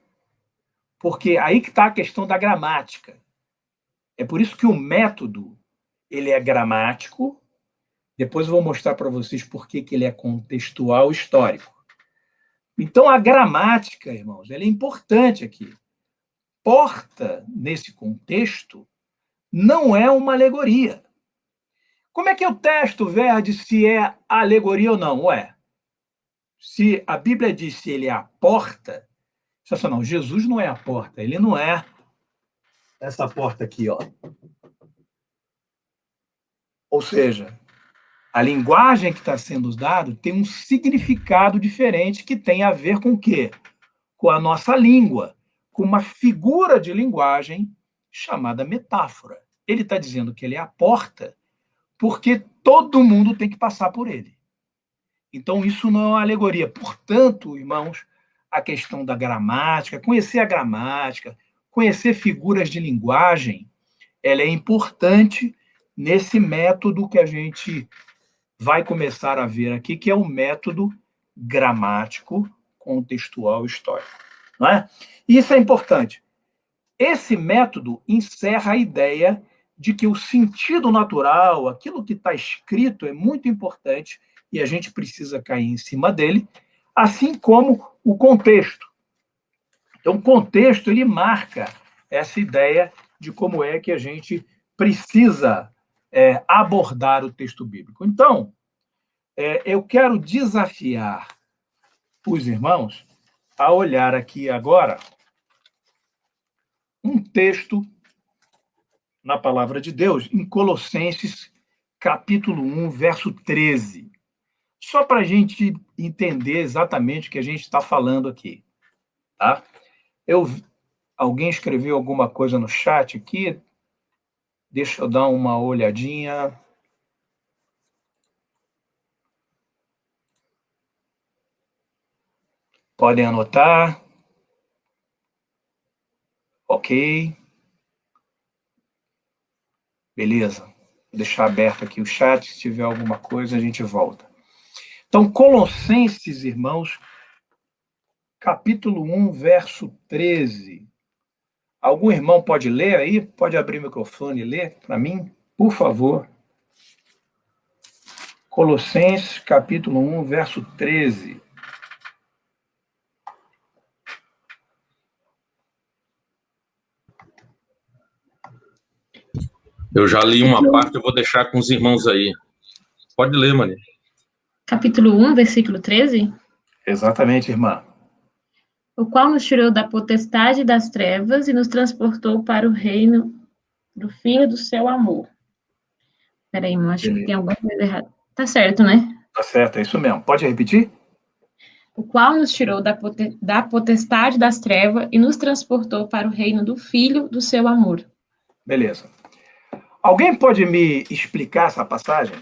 S1: Porque aí que está a questão da gramática. É por isso que o método ele é gramático. Depois eu vou mostrar para vocês por que ele é contextual histórico. Então, a gramática, irmãos, ela é importante aqui. Porta, nesse contexto, não é uma alegoria. Como é que eu testo, Verde, se é alegoria ou não? Ué, se a Bíblia diz que ele é a porta, não, Jesus não é a porta, ele não é essa porta aqui, ó. Ou seja, a linguagem que está sendo usada tem um significado diferente que tem a ver com o quê? Com a nossa língua, com uma figura de linguagem chamada metáfora. Ele está dizendo que ele é a porta porque todo mundo tem que passar por ele. Então, isso não é uma alegoria. Portanto, irmãos, a questão da gramática, conhecer figuras de linguagem, ela é importante nesse método que a gente vai começar a ver aqui, que é o método gramático contextual histórico. Não é? E isso é importante. Esse método encerra a ideia de que o sentido natural, aquilo que está escrito, é muito importante e a gente precisa cair em cima dele, assim como o contexto. Então, o contexto ele marca essa ideia de como é que a gente precisa abordar o texto bíblico. Então, eu quero desafiar os irmãos a olhar aqui agora um texto na palavra de Deus, em Colossenses, capítulo 1, verso 13. Só para a gente entender exatamente o que a gente está falando aqui. Tá? Alguém escreveu alguma coisa no chat aqui? Deixa eu dar uma olhadinha. Podem anotar. Ok. Beleza. Vou deixar aberto aqui o chat. Se tiver alguma coisa, a gente volta. Então, Colossenses, irmãos, capítulo 1, verso 13. Algum irmão pode ler aí? Pode abrir o microfone e ler para mim, por favor. Colossenses, capítulo 1, verso 13.
S2: Eu já li uma parte, eu vou deixar com os irmãos aí. Pode ler, Maria.
S3: Capítulo 1, versículo 13.
S1: Exatamente, irmã.
S3: O qual nos tirou da potestade das trevas e nos transportou para o reino do Filho do seu amor. Peraí, irmão, acho que tem alguma coisa errada. Tá certo, né?
S1: Tá certo, é isso mesmo. Pode repetir?
S3: O qual nos tirou da potestade das trevas e nos transportou para o reino do Filho do seu amor.
S1: Beleza. Alguém pode me explicar essa passagem?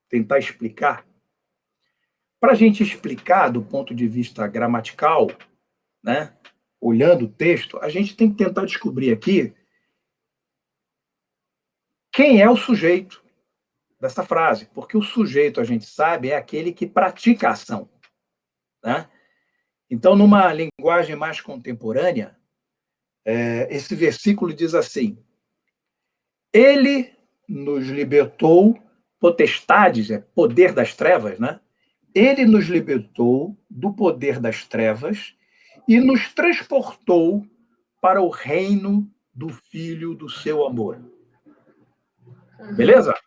S1: Tentar explicar? Para a gente explicar do ponto de vista gramatical, né? Olhando o texto, a gente tem que tentar descobrir aqui quem é o sujeito dessa frase, porque o sujeito, a gente sabe, é aquele que pratica a ação. Né? Então, numa linguagem mais contemporânea, esse versículo diz assim: ele nos libertou, potestades, poder das trevas, né? Ele nos libertou do poder das trevas e nos transportou para o reino do Filho do seu amor. Beleza?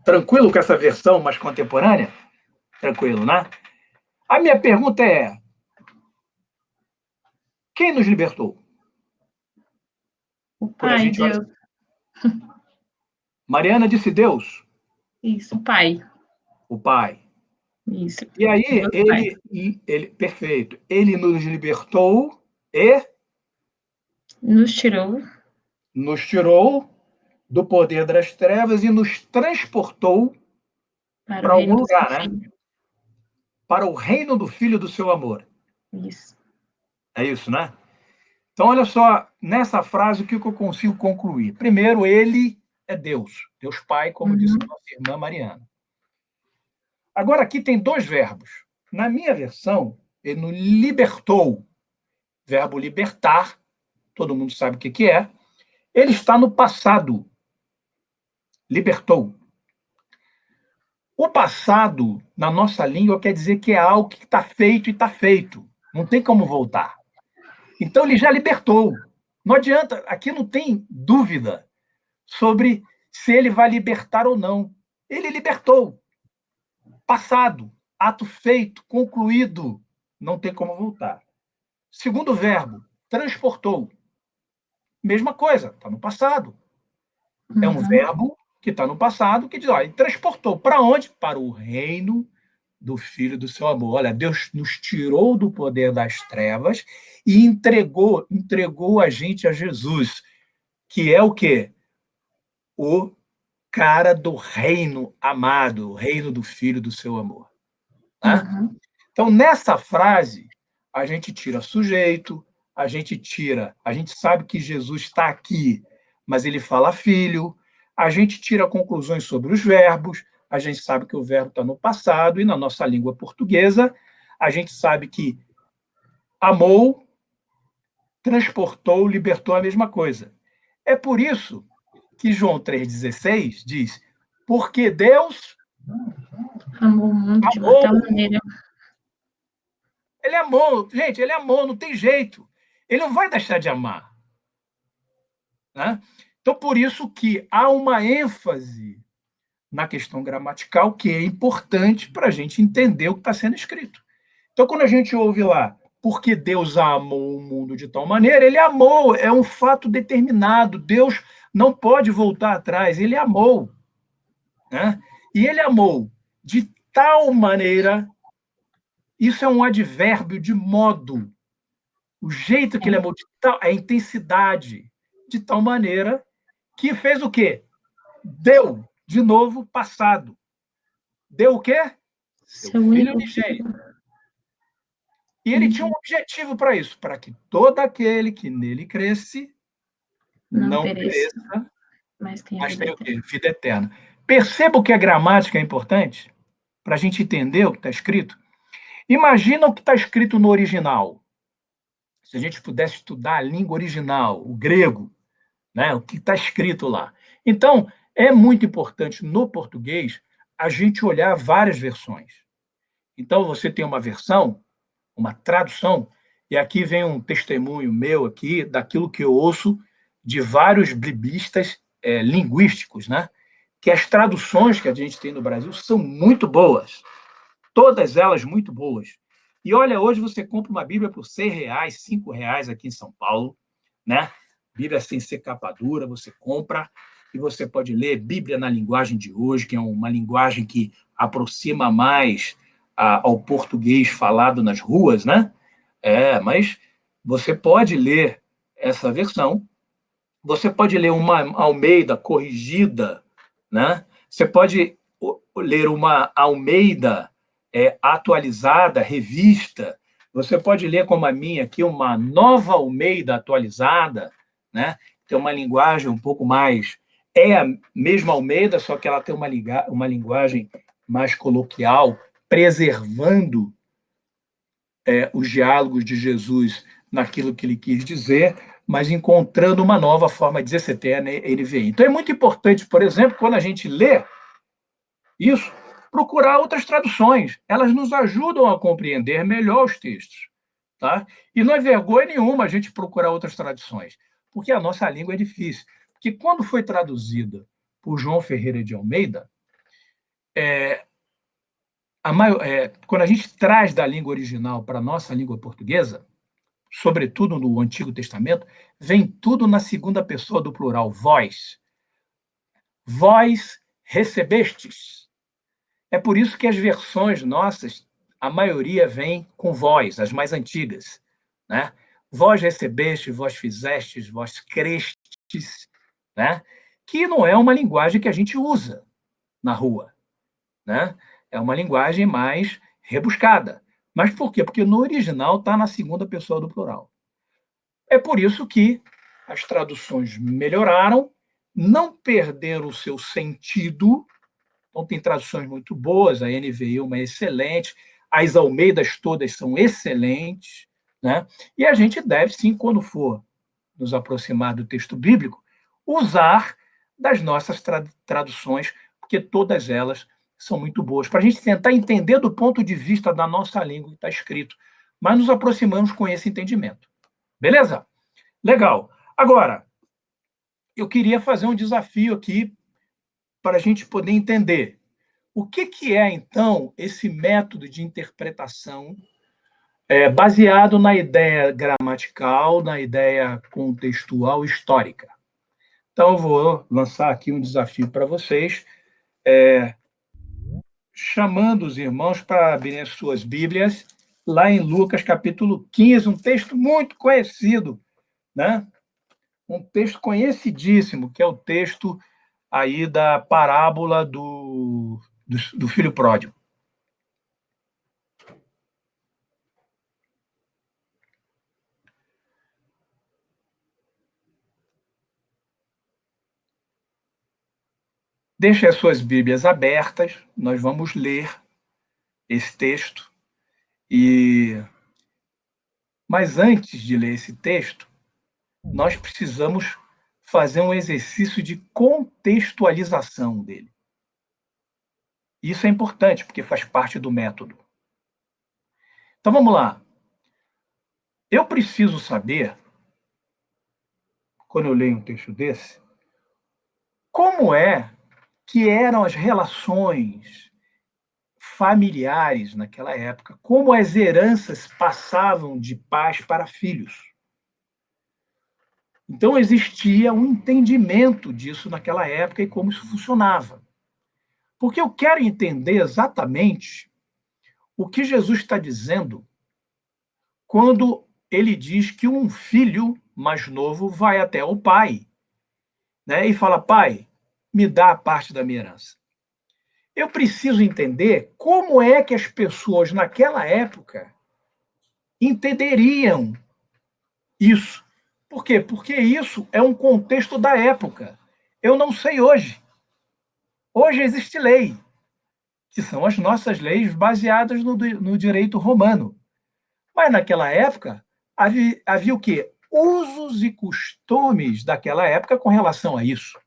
S1: Tranquilo com essa versão mais contemporânea? Tranquilo, né? A minha pergunta é: quem nos libertou?
S3: O Pai, Deus.
S1: Mariana disse Deus.
S3: Isso, o Pai.
S1: O Pai.
S3: Isso.
S1: E aí, ele perfeito. Ele nos libertou e
S3: nos tirou
S1: do poder das trevas e nos transportou para algum lugar, né? Para o reino do Filho do seu amor.
S3: Isso.
S1: É isso, né? Então, olha só, nessa frase, o que eu consigo concluir? Primeiro, ele é Deus. Deus Pai, como disse a nossa irmã Mariana. Agora, aqui tem dois verbos. Na minha versão, ele nos libertou. Verbo libertar, todo mundo sabe o que é. Ele está no passado. Libertou. O passado, na nossa língua, quer dizer que é algo que está feito e está feito. Não tem como voltar. Então, ele já libertou. Não adianta, aqui não tem dúvida sobre se ele vai libertar ou não. Ele libertou. Passado, ato feito, concluído. Não tem como voltar. Segundo verbo, transportou. Mesma coisa, está no passado. É um verbo que está no passado, que diz, ele transportou para onde? Para o reino do Filho do seu amor. Olha, Deus nos tirou do poder das trevas e entregou a gente a Jesus, que é o quê? O cara do reino amado, o reino do Filho do seu amor. Tá? Então, nessa frase, a gente tira sujeito, a gente sabe que Jesus está aqui, mas ele fala filho, a gente tira conclusões sobre os verbos, a gente sabe que o verbo está no passado, e na nossa língua portuguesa, a gente sabe que amou, transportou, libertou a mesma coisa. É por isso que João 3,16 diz, porque Deus
S3: amou o mundo de uma tal maneira.
S1: Ele amou, gente, ele amou, não tem jeito. Ele não vai deixar de amar. Né? Então, por isso que há uma ênfase na questão gramatical que é importante para a gente entender o que está sendo escrito. Então, quando a gente ouve lá, porque Deus amou o mundo de tal maneira, ele amou, é um fato determinado. Deus não pode voltar atrás, ele amou. Né? E ele amou de tal maneira, isso é um advérbio de modo. O jeito que ele amou, a intensidade, de tal maneira que fez o quê? Deu, de novo, passado. Deu o quê? Seu filho unigênito. E ele tinha um objetivo para isso, para que todo aquele que nele cresce não pereça, mas tenha o quê? Vida eterna. Perceba que a gramática é importante para a gente entender o que está escrito. Imagina o que está escrito no original. Se a gente pudesse estudar a língua original, o grego, né, o que está escrito lá. Então, é muito importante no português a gente olhar várias versões. Então, você tem uma versão, uma tradução, e aqui vem um testemunho meu aqui daquilo que eu ouço de vários biblistas linguísticos, né? Que as traduções que a gente tem no Brasil são muito boas. Todas elas muito boas. E olha, hoje você compra uma Bíblia por R$6, R$5 aqui em São Paulo, né? Bíblia sem ser capa dura, você compra e você pode ler Bíblia na linguagem de hoje, que é uma linguagem que aproxima mais ao português falado nas ruas, né? Mas você pode ler essa versão, você pode ler uma Almeida corrigida, né? Você pode ler uma Almeida atualizada, revista. Você pode ler, como a minha aqui, uma Nova Almeida atualizada, né? Tem uma linguagem um pouco mais... É a mesma Almeida, só que ela tem uma linguagem mais coloquial, preservando os diálogos de Jesus naquilo que ele quis dizer, mas encontrando uma nova forma de dizer, você tem a NVI. Então, é muito importante, por exemplo, quando a gente lê isso, procurar outras traduções. Elas nos ajudam a compreender melhor os textos. Tá? E não é vergonha nenhuma a gente procurar outras traduções, porque a nossa língua é difícil. Porque quando foi traduzida por João Ferreira de Almeida, quando a gente traz da língua original para a nossa língua portuguesa, sobretudo no Antigo Testamento, vem tudo na segunda pessoa do plural, vós. Vós recebestes. É por isso que as versões nossas, a maioria vem com vós, as mais antigas. Né? Vós recebestes, vós fizestes, vós crestes, né? Que não é uma linguagem que a gente usa na rua. Né? É uma linguagem mais rebuscada. Mas por quê? Porque no original está na segunda pessoa do plural. É por isso que as traduções melhoraram não perderam o seu sentido. Então, tem traduções muito boas, a NVI uma excelente, as Almeidas todas são excelentes, né? E a gente deve, sim, quando for nos aproximar do texto bíblico, usar das nossas traduções, porque todas elas são muito boas, para a gente tentar entender do ponto de vista da nossa língua que está escrito, mas nos aproximamos com esse entendimento. Beleza? Legal. Agora, eu queria fazer um desafio aqui para a gente poder entender o que é, então, esse método de interpretação baseado na ideia gramatical, na ideia contextual histórica. Então, eu vou lançar aqui um desafio para vocês, chamando os irmãos para abrirem as suas Bíblias, lá em Lucas, capítulo 15, um texto muito conhecido, né? Um texto conhecidíssimo, que é o texto aí da parábola do filho pródigo. Deixe as suas Bíblias abertas, nós vamos ler esse texto. Mas antes de ler esse texto, nós precisamos fazer um exercício de contextualização dele. Isso é importante, porque faz parte do método. Então, vamos lá. Eu preciso saber, quando eu leio um texto desse, como é que eram as relações familiares naquela época, como as heranças passavam de pais para filhos. Então, existia um entendimento disso naquela época e como isso funcionava. Porque eu quero entender exatamente o que Jesus está dizendo quando ele diz que um filho mais novo vai até o pai, né, e fala: pai, me dá a parte da minha herança. Eu preciso entender como é que as pessoas naquela época entenderiam isso. Por quê? Porque isso é um contexto da época. Eu não sei hoje. Hoje existe lei, que são as nossas leis baseadas no direito romano. Mas naquela época havia o quê? Usos e costumes daquela época com relação a isso.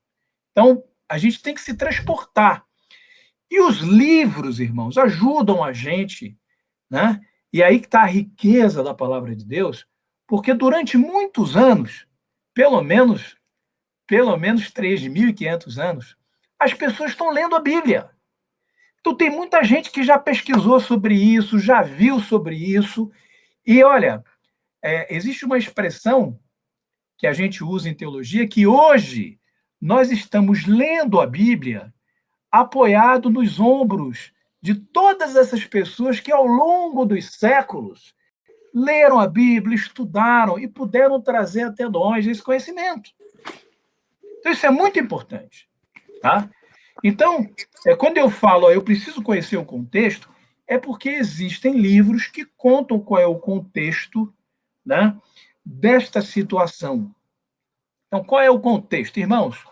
S1: Então, a gente tem que se transportar. E os livros, irmãos, ajudam a gente, né? E aí que está a riqueza da palavra de Deus, porque durante muitos anos, pelo menos 3.500 anos, as pessoas estão lendo a Bíblia. Então, tem muita gente que já pesquisou sobre isso, já viu sobre isso. E, olha, existe uma expressão que a gente usa em teologia, que hoje nós estamos lendo a Bíblia apoiado nos ombros de todas essas pessoas que, ao longo dos séculos, leram a Bíblia, estudaram e puderam trazer até nós esse conhecimento. Então, isso é muito importante. Tá? Então, quando eu falo, eu preciso conhecer o contexto, é porque existem livros que contam qual é o contexto, né, desta situação. Então, qual é o contexto? Irmãos,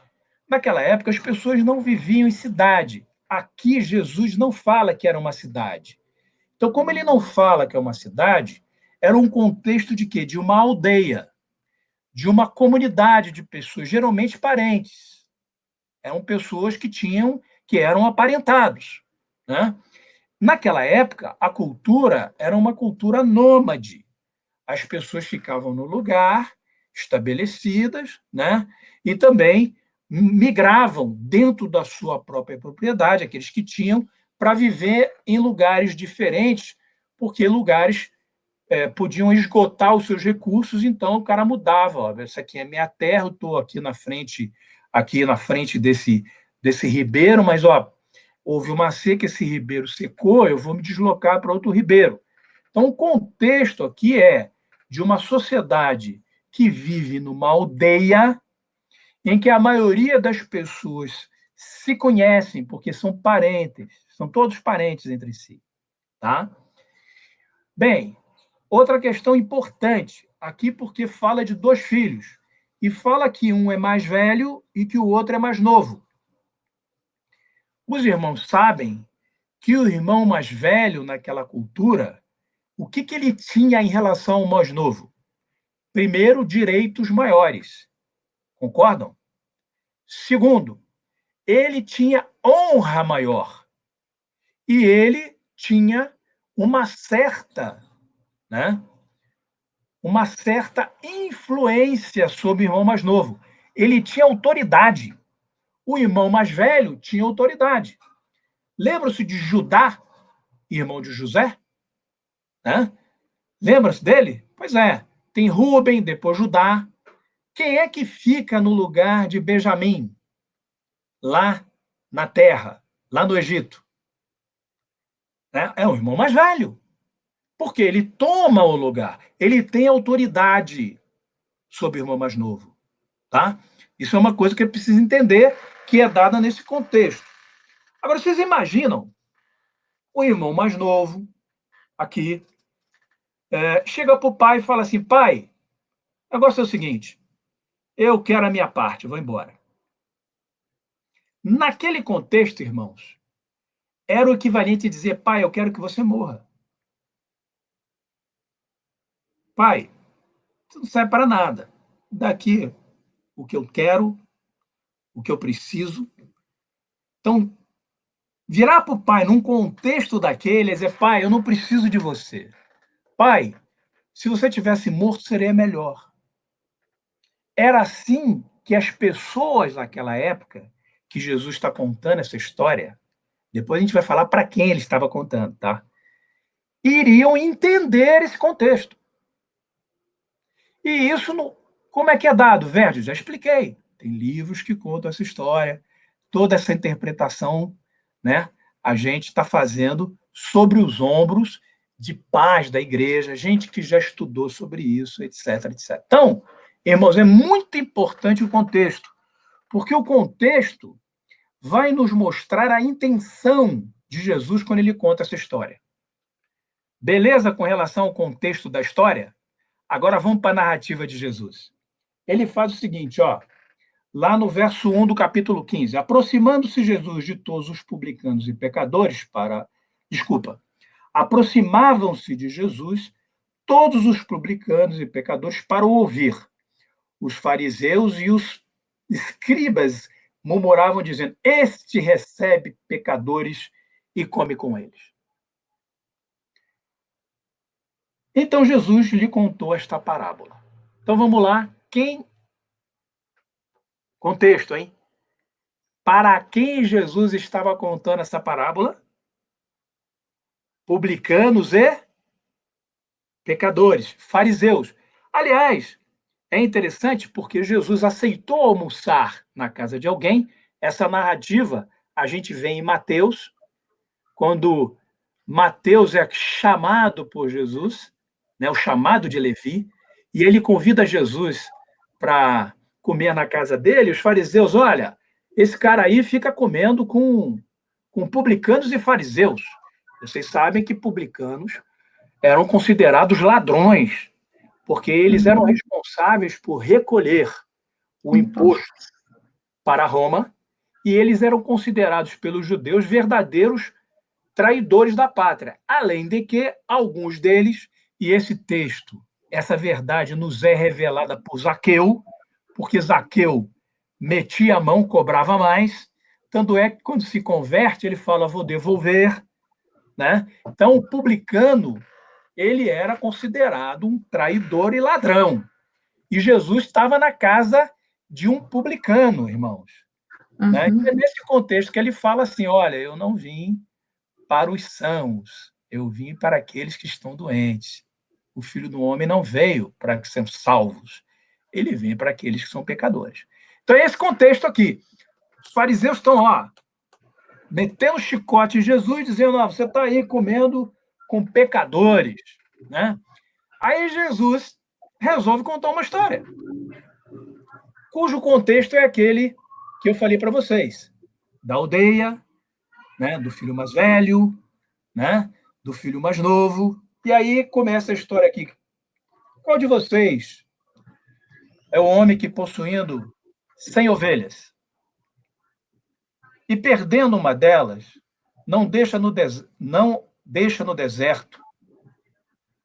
S1: naquela época as pessoas não viviam em cidade. Aqui Jesus não fala que era uma cidade. Então, como ele não fala que é uma cidade, era um contexto de quê? De uma aldeia, de uma comunidade de pessoas, geralmente parentes. Eram pessoas que eram aparentados, né? Naquela época, a cultura era uma cultura nômade. As pessoas ficavam no lugar, estabelecidas, né? E também migravam dentro da sua própria propriedade, aqueles que tinham, para viver em lugares diferentes, porque lugares podiam esgotar os seus recursos, então o cara mudava. Ó, essa aqui é minha terra, eu estou aqui na frente desse ribeiro, mas ó, houve uma seca, esse ribeiro secou, eu vou me deslocar para outro ribeiro. Então, o contexto aqui é de uma sociedade que vive numa aldeia em que a maioria das pessoas se conhecem, porque são parentes, são todos parentes entre si. Tá? Bem, outra questão importante aqui, porque fala de 2 filhos. e fala que um é mais velho e que o outro é mais novo. Os irmãos sabem que o irmão mais velho naquela cultura, o que ele tinha em relação ao mais novo? Primeiro, direitos maiores. Concordam? Segundo, ele tinha honra maior. E ele tinha uma certa, né, uma certa influência sobre o irmão mais novo. Ele tinha autoridade. O irmão mais velho tinha autoridade. Lembra-se de Judá, irmão de José? Né? Lembra-se dele? Pois é. Tem Rúben, depois Judá. Quem é que fica no lugar de Benjamim? Lá na terra, lá no Egito. É o irmão mais velho. Porque ele toma o lugar. Ele tem autoridade sobre o irmão mais novo. Tá? Isso é uma coisa que é preciso entender, que é dada nesse contexto. Agora, vocês imaginam o irmão mais novo, aqui, chega para o pai e fala assim, pai, o negócio é o seguinte, eu quero a minha parte, vou embora. Naquele contexto, irmãos, era o equivalente a dizer, pai, eu quero que você morra. Pai, isso não serve para nada. Daqui, o que eu quero, o que eu preciso. Então, virar para o pai num contexto daquele, é dizer, pai, eu não preciso de você. Pai, se você tivesse morto, seria melhor. Era assim que as pessoas naquela época, que Jesus está contando essa história, depois a gente vai falar para quem ele estava contando, tá? Iriam entender esse contexto. E isso, como é que é dado, Verdi? Já expliquei. Tem livros que contam essa história, toda essa interpretação, né? A gente está fazendo sobre os ombros de pais da igreja, gente que já estudou sobre isso, etc, etc. Então, irmãos, é muito importante o contexto, porque o contexto vai nos mostrar a intenção de Jesus quando ele conta essa história. Beleza com relação ao contexto da história? Agora vamos para a narrativa de Jesus. Ele faz o seguinte, ó, lá no verso 1 do capítulo 15. Aproximando-se Jesus de todos os publicanos e pecadores aproximavam-se de Jesus todos os publicanos e pecadores para o ouvir. Os fariseus e os escribas murmuravam dizendo, este recebe pecadores e come com eles. Então Jesus lhe contou esta parábola. Então vamos lá. Contexto, hein? Para quem Jesus estava contando essa parábola? Publicanos e pecadores, fariseus. Aliás, é interessante porque Jesus aceitou almoçar na casa de alguém. Essa narrativa a gente vê em Mateus, quando Mateus é chamado por Jesus, né, o chamado de Levi, e ele convida Jesus para comer na casa dele. Os fariseus, olha, esse cara aí fica comendo com publicanos e fariseus. Vocês sabem que publicanos eram considerados ladrões, porque eles eram responsáveis por recolher o imposto para Roma, e eles eram considerados pelos judeus verdadeiros traidores da pátria. Além de que alguns deles, e esse texto, essa verdade nos é revelada por Zaqueu, porque Zaqueu metia a mão, cobrava mais, tanto é que quando se converte, ele fala, vou devolver, né? Então, o publicano, ele era considerado um traidor e ladrão. E Jesus estava na casa de um publicano, irmãos. Né? E é nesse contexto que ele fala assim, olha, eu não vim para os sãos, eu vim para aqueles que estão doentes. O Filho do Homem não veio para que sejam salvos, ele vem para aqueles que são pecadores. Então, é esse contexto aqui. Os fariseus estão, metendo chicote em Jesus, dizendo, você está aí comendo com pecadores. Né? Aí Jesus resolve contar uma história, cujo contexto é aquele que eu falei para vocês, da aldeia, né, do filho mais velho, né, do filho mais novo. E aí começa a história aqui. Qual de vocês é o homem que, possuindo 100 ovelhas e perdendo uma delas, não deixa no deserto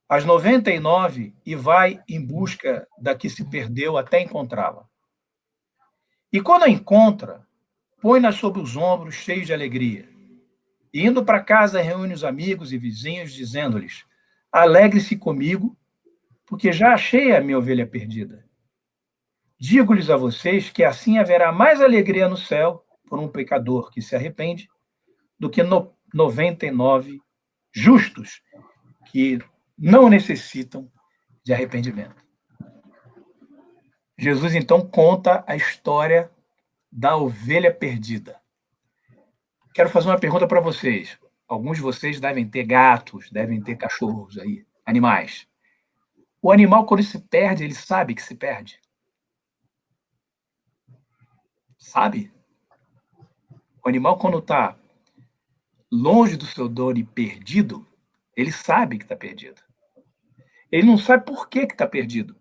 S1: as 99 e vai em busca da que se perdeu até encontrá-la. E quando a encontra, põe-na sobre os ombros, cheio de alegria. E indo para casa, reúne os amigos e vizinhos, dizendo-lhes: alegre-se comigo, porque já achei a minha ovelha perdida. Digo-lhes a vocês que assim haverá mais alegria no céu por um pecador que se arrepende do que 99 justos que não necessitam de arrependimento. Jesus, então, conta a história da ovelha perdida. Quero fazer uma pergunta para vocês. Alguns de vocês devem ter gatos, devem ter cachorros aí, animais. O animal, quando se perde, ele sabe que se perde? Sabe? O animal, quando está longe do seu dono e perdido, ele sabe que está perdido. Ele não sabe por que está perdido,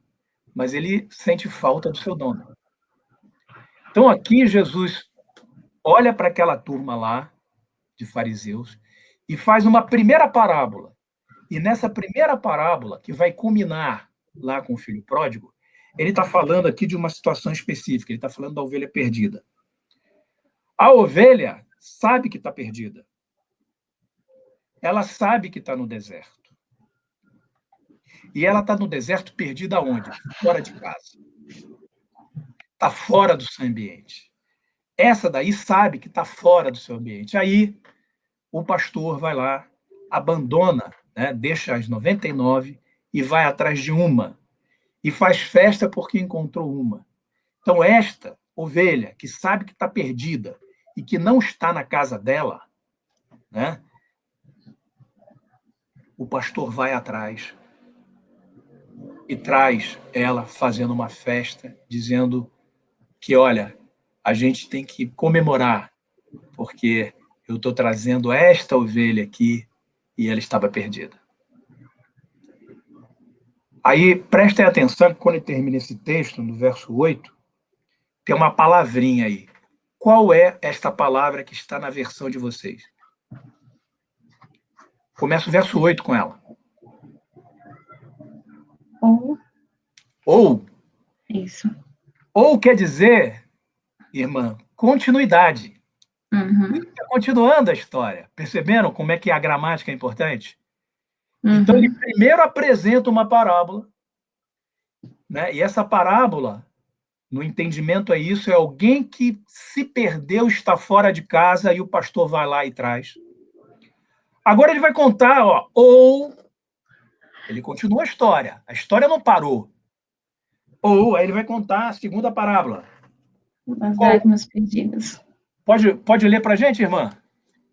S1: mas ele sente falta do seu dono. Então, aqui, Jesus olha para aquela turma lá, de fariseus, e faz uma primeira parábola. E nessa primeira parábola, que vai culminar lá com o filho pródigo, ele está falando aqui de uma situação específica, ele está falando da ovelha perdida. A ovelha sabe que está perdida. Ela sabe que está no deserto. E ela está no deserto perdida onde? Fora de casa. Está fora do seu ambiente. Essa daí sabe que está fora do seu ambiente. Aí o pastor vai lá, abandona, né, deixa as 99 e vai atrás de uma. E faz festa porque encontrou uma. Então, esta ovelha que sabe que está perdida e que não está na casa dela, né, o pastor vai atrás e traz ela fazendo uma festa, dizendo que, olha, a gente tem que comemorar, porque eu estou trazendo esta ovelha aqui e ela estava perdida. Aí, prestem atenção que quando termina esse texto, no verso 8, tem uma palavrinha aí. Qual é esta palavra que está na versão de vocês? Começa o verso 8 com ela. Ou.
S3: Isso.
S1: Ou quer dizer, irmã, continuidade. Está continuando a história. Perceberam como é que a gramática é importante? Então, ele primeiro apresenta uma parábola, né? E essa parábola, no entendimento é isso, é alguém que se perdeu, está fora de casa e o pastor vai lá e traz. Agora ele vai contar, ou ele continua a história não parou. Ou aí ele vai contar a segunda parábola.
S3: As dracmas perdidas.
S1: Pode ler para a gente, irmã?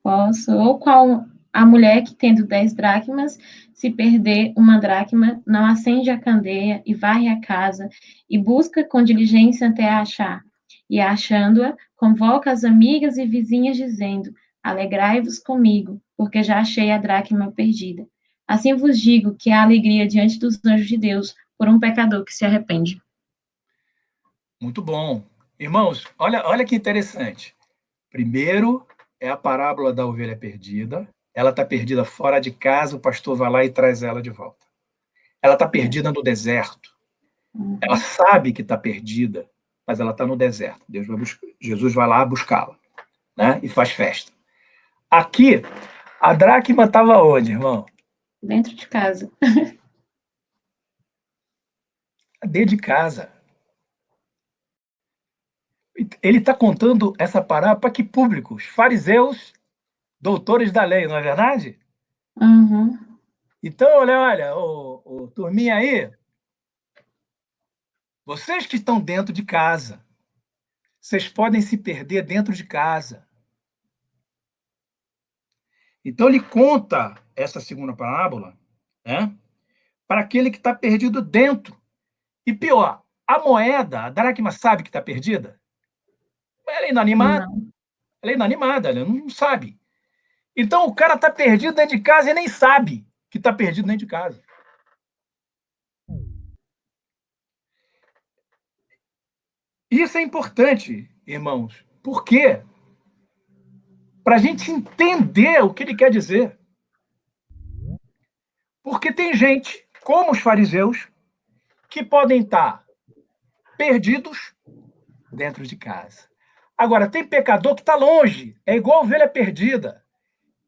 S3: Posso. Ou qual a mulher que, tendo 10 dracmas, se perder uma dracma, não acende a candeia e varre a casa e busca com diligência até a achar. E achando-a, convoca as amigas e vizinhas, dizendo: alegrai-vos comigo, porque já achei a dracma perdida. Assim vos digo que há alegria diante dos anjos de Deus por um pecador que se arrepende.
S1: Muito bom. Irmãos, olha que interessante. Primeiro é a parábola da ovelha perdida. Ela está perdida fora de casa, o pastor vai lá e traz ela de volta. Ela está perdida no deserto. Ela sabe que está perdida, mas ela está no deserto. Jesus vai lá buscá-la, né? E faz festa. Aqui, a dracma estava onde, irmão?
S3: Dentro de casa.
S1: Dentro de casa. Ele está contando essa parábola para que público? Os fariseus, doutores da lei, não é verdade? Então, olha, turminha aí, vocês que estão dentro de casa, vocês podem se perder dentro de casa. Então, ele conta essa segunda parábola, né, para aquele que está perdido dentro. E pior, a moeda, a dracma, sabe que está perdida? Ela é inanimada. Ela é inanimada, ela não sabe. Então, o cara está perdido dentro de casa e nem sabe que está perdido dentro de casa. Isso é importante, irmãos. Por quê? Para a gente entender o que ele quer dizer. Porque tem gente, como os fariseus, que podem estar perdidos dentro de casa. Agora, tem pecador que está longe, é igual ovelha perdida,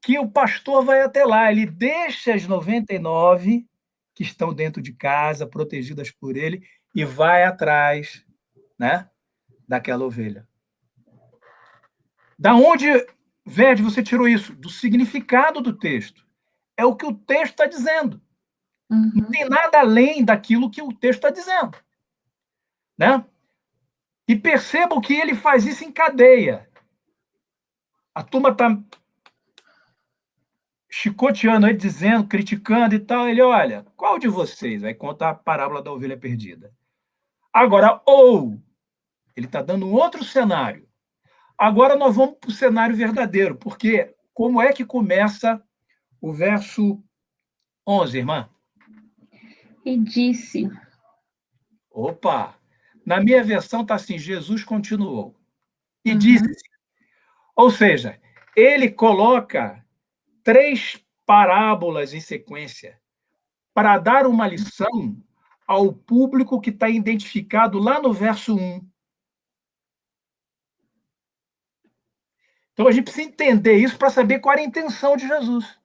S1: que o pastor vai até lá, ele deixa as 99 que estão dentro de casa, protegidas por ele, e vai atrás, né, daquela ovelha. Da onde, Verde, você tirou isso? Do significado do texto. É o que o texto está dizendo. Não tem nada além daquilo que o texto está dizendo. Né? E percebam que ele faz isso em cadeia. A turma está chicoteando ele, dizendo, criticando e tal. Ele, olha, qual de vocês? Aí conta a parábola da ovelha perdida. Agora, ele está dando um outro cenário. Agora nós vamos para o cenário verdadeiro, porque como é que começa o verso 11, irmã?
S3: E disse.
S1: Opa! Na minha versão está assim, Jesus continuou. E disse, ou seja, ele coloca 3 parábolas em sequência para dar uma lição ao público que está identificado lá no verso 1. Então a gente precisa entender isso para saber qual era a intenção de Jesus.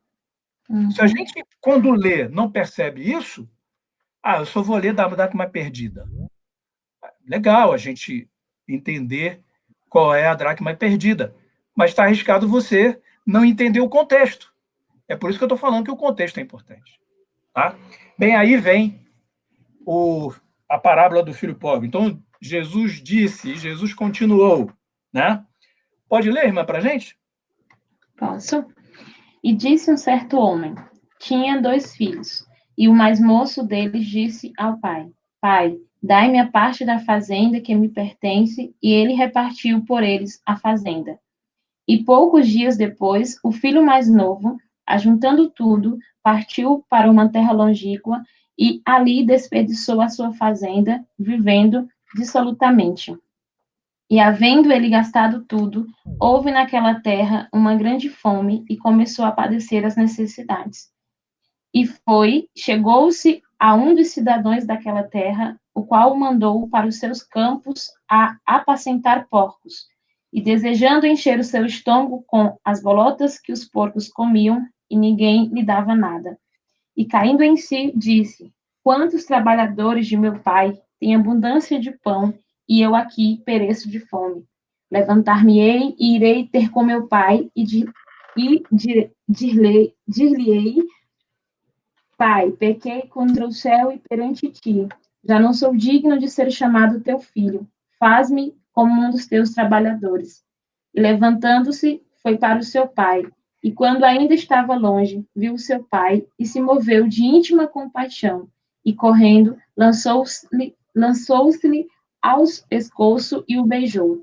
S1: Se a gente, quando lê, não percebe isso, eu só vou ler da dracma perdida. Legal a gente entender qual é a dracma perdida, mas está arriscado você não entender o contexto. É por isso que eu estou falando que o contexto é importante. Tá? Bem, aí vem a parábola do filho pobre. Então, Jesus disse e Jesus continuou. Né? Pode ler, irmã, para a gente?
S3: Posso? E disse um certo homem, tinha 2 filhos, e o mais moço deles disse ao pai, Pai, dai-me a parte da fazenda que me pertence, e ele repartiu por eles a fazenda. E poucos dias depois, o filho mais novo, ajuntando tudo, partiu para uma terra longínqua, e ali desperdiçou a sua fazenda, vivendo dissolutamente. E havendo ele gastado tudo, houve naquela terra uma grande fome e começou a padecer as necessidades. E chegou-se a um dos cidadãos daquela terra, o qual o mandou para os seus campos a apacentar porcos. E desejando encher o seu estômago com as bolotas que os porcos comiam, e ninguém lhe dava nada. E caindo em si, disse: Quantos trabalhadores de meu pai têm abundância de pão, e eu aqui pereço de fome. Levantar-me-ei e irei ter com meu pai, e dir-lhe-ei: Pai, pequei contra o céu e perante ti. Já não sou digno de ser chamado teu filho. Faz-me como um dos teus trabalhadores. E levantando-se, foi para o seu pai. E quando ainda estava longe, viu o seu pai e se moveu de íntima compaixão. E correndo, lançou-se-lhe aos pescoço e o beijou.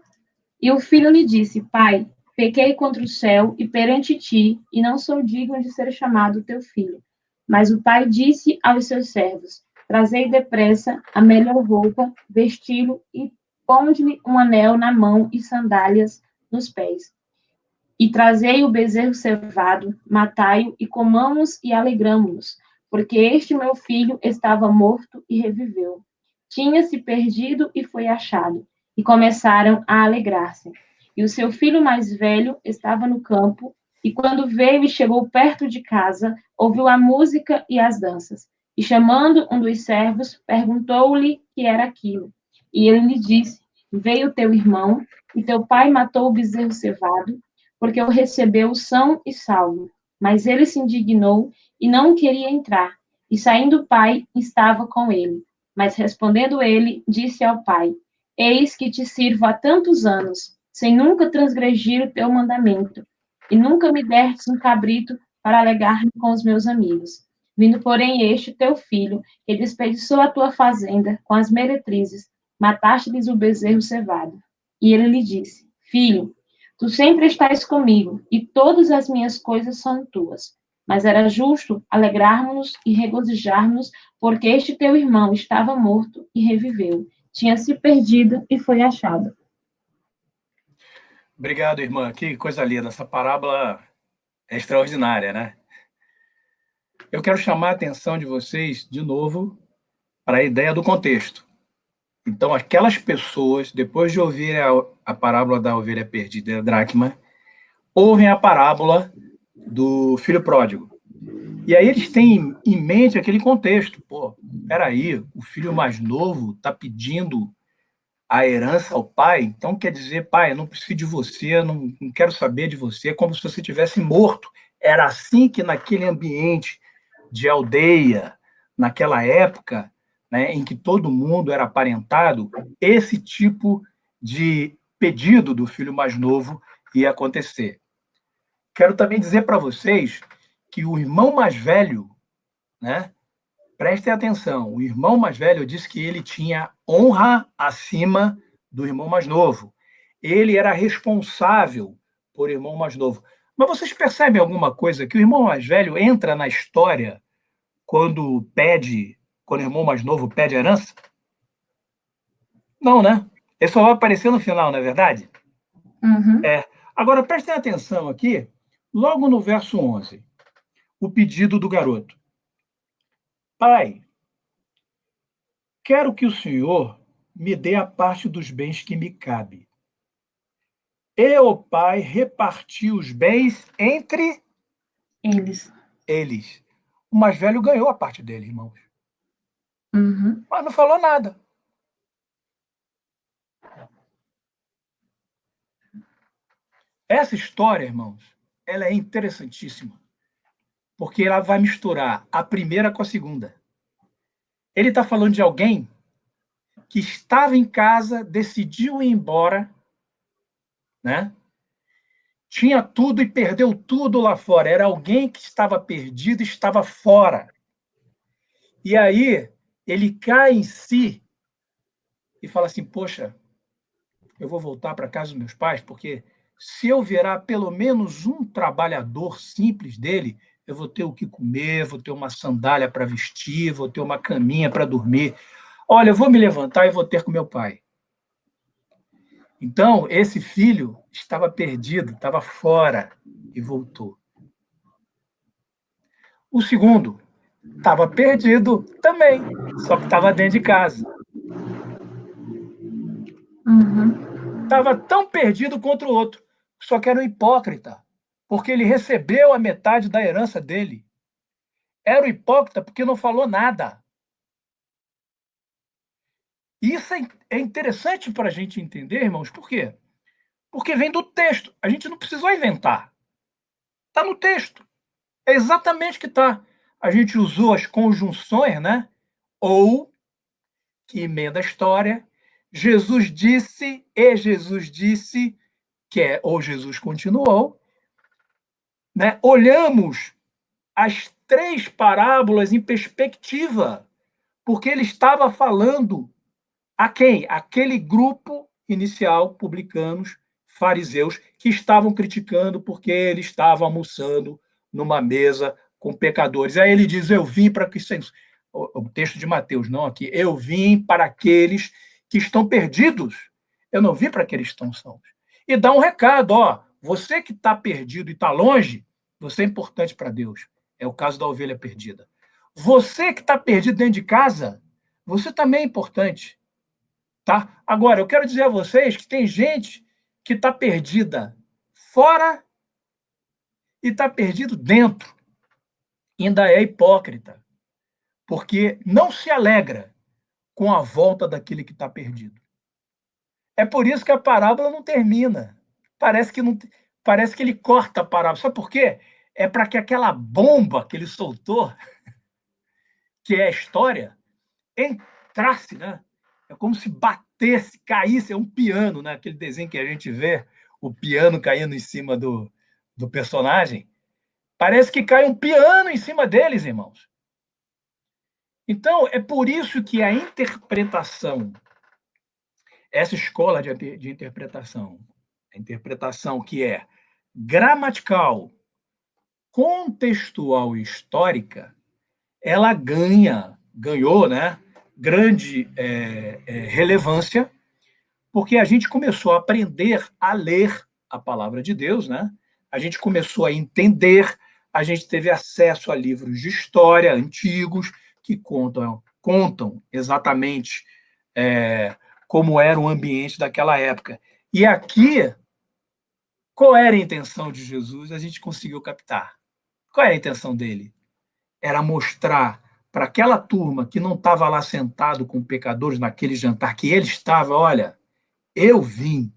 S3: E o filho lhe disse: Pai, pequei contra o céu e perante ti, e não sou digno de ser chamado teu filho. Mas o pai disse aos seus servos: Trazei depressa a melhor roupa, vesti-lo e ponde-lhe um anel na mão e sandálias nos pés. E trazei o bezerro cevado, matai-o e comamos e alegramo-nos, porque este meu filho estava morto e reviveu. Tinha-se perdido e foi achado. E começaram a alegrar-se. E o seu filho mais velho estava no campo, e quando veio e chegou perto de casa, ouviu a música e as danças. E chamando um dos servos, perguntou-lhe que era aquilo. E ele lhe disse: Veio teu irmão, e teu pai matou o bezerro cevado, porque o recebeu são e salvo. Mas ele se indignou e não queria entrar. E saindo o pai, estava com ele. Mas respondendo ele, disse ao pai: Eis que te sirvo há tantos anos, sem nunca transgredir o teu mandamento, e nunca me destes um cabrito para alegar-me com os meus amigos. Vindo, porém, este teu filho, que desperdiçou a tua fazenda com as meretrizes, mataste-lhes o bezerro cevado. E ele lhe disse: Filho, tu sempre estás comigo, e todas as minhas coisas são tuas. Mas era justo alegrarmos-nos e regozijarmos, porque este teu irmão estava morto e reviveu, tinha se perdido e foi achado.
S1: Obrigado, irmã. Que coisa linda. Essa parábola é extraordinária, né? Eu quero chamar a atenção de vocês, de novo, para a ideia do contexto. Então, aquelas pessoas, depois de ouvir a parábola da ovelha perdida e da dracma, ouvem a parábola do filho pródigo. E aí eles têm em mente aquele contexto. Pô, peraí, o filho mais novo está pedindo a herança ao pai, então quer dizer, pai, eu não preciso de você, não quero saber de você, é como se você tivesse morto. Era assim que naquele ambiente de aldeia, naquela época, né, em que todo mundo era aparentado, esse tipo de pedido do filho mais novo ia acontecer. Quero também dizer para vocês que o irmão mais velho, né, prestem atenção, o irmão mais velho disse que ele tinha honra acima do irmão mais novo. Ele era responsável por irmão mais novo. Mas vocês percebem alguma coisa? Que o irmão mais velho entra na história quando o irmão mais novo pede herança? Não, né? Ele só vai aparecer no final, não é verdade?
S3: Uhum.
S1: Agora, prestem atenção aqui, logo no verso 11, o pedido do garoto. Pai, quero que o senhor me dê a parte dos bens que me cabe. E o pai repartiu os bens entre eles. O mais velho ganhou a parte dele, irmãos.
S3: Uhum.
S1: Mas não falou nada. Essa história, irmãos, ela é interessantíssima, porque ela vai misturar a primeira com a segunda. Ele está falando de alguém que estava em casa, decidiu ir embora, né? Tinha tudo e perdeu tudo lá fora. Era alguém que estava perdido e estava fora. E aí ele cai em si e fala assim: poxa, eu vou voltar para casa dos meus pais, porque se eu virar pelo menos um trabalhador simples dele, eu vou ter o que comer, vou ter uma sandália para vestir, vou ter uma caminha para dormir. Olha, eu vou me levantar e vou ter com meu pai. Então, esse filho estava perdido, estava fora e voltou. O segundo estava perdido também, só que estava dentro de casa.
S3: Uhum.
S1: Estava tão perdido contra o outro, só que era um hipócrita, porque ele recebeu a metade da herança dele. Era um hipócrita porque não falou nada. Isso é interessante para a gente entender, irmãos, por quê? Porque vem do texto. A gente não precisou inventar. Está no texto. É exatamente o que está. A gente usou as conjunções, né? Ou, que emenda a história, Jesus disse, e Jesus disse, que é, ou Jesus continuou, né? Olhamos as três parábolas em perspectiva, porque ele estava falando a quem? Aquele grupo inicial, publicanos, fariseus, que estavam criticando porque ele estava almoçando numa mesa com pecadores. Aí ele diz: eu vim para que o texto de Mateus, não aqui, eu vim para aqueles que estão perdidos. Eu não vim para aqueles que estão salvos. E dá um recado, ó, você que está perdido e está longe, você é importante para Deus. É o caso da ovelha perdida. Você que está perdido dentro de casa, você também é importante. Tá? Agora, eu quero dizer a vocês que tem gente que está perdida fora e está perdido dentro. Ainda é hipócrita, porque não se alegra com a volta daquele que está perdido. É por isso que a parábola não termina. Parece que, não, parece que ele corta a parábola. Sabe por quê? É para que aquela bomba que ele soltou, que é a história, entrasse, né? É como se batesse, caísse, é um piano, né? Aquele desenho que a gente vê, o piano caindo em cima do personagem. Parece que cai um piano em cima deles, irmãos. Então, é por isso que a interpretação, essa escola de interpretação, a interpretação que é gramatical, contextual e histórica, ela ganhou, né? grande relevância, porque a gente começou a aprender a ler a palavra de Deus, né? A gente começou a entender, a gente teve acesso a livros de história antigos que contam exatamente como era o ambiente daquela época. E aqui, qual era a intenção de Jesus? A gente conseguiu captar. Qual era a intenção dele? Era mostrar para aquela turma que não estava lá sentado com pecadores naquele jantar, que ele estava, olha, eu vim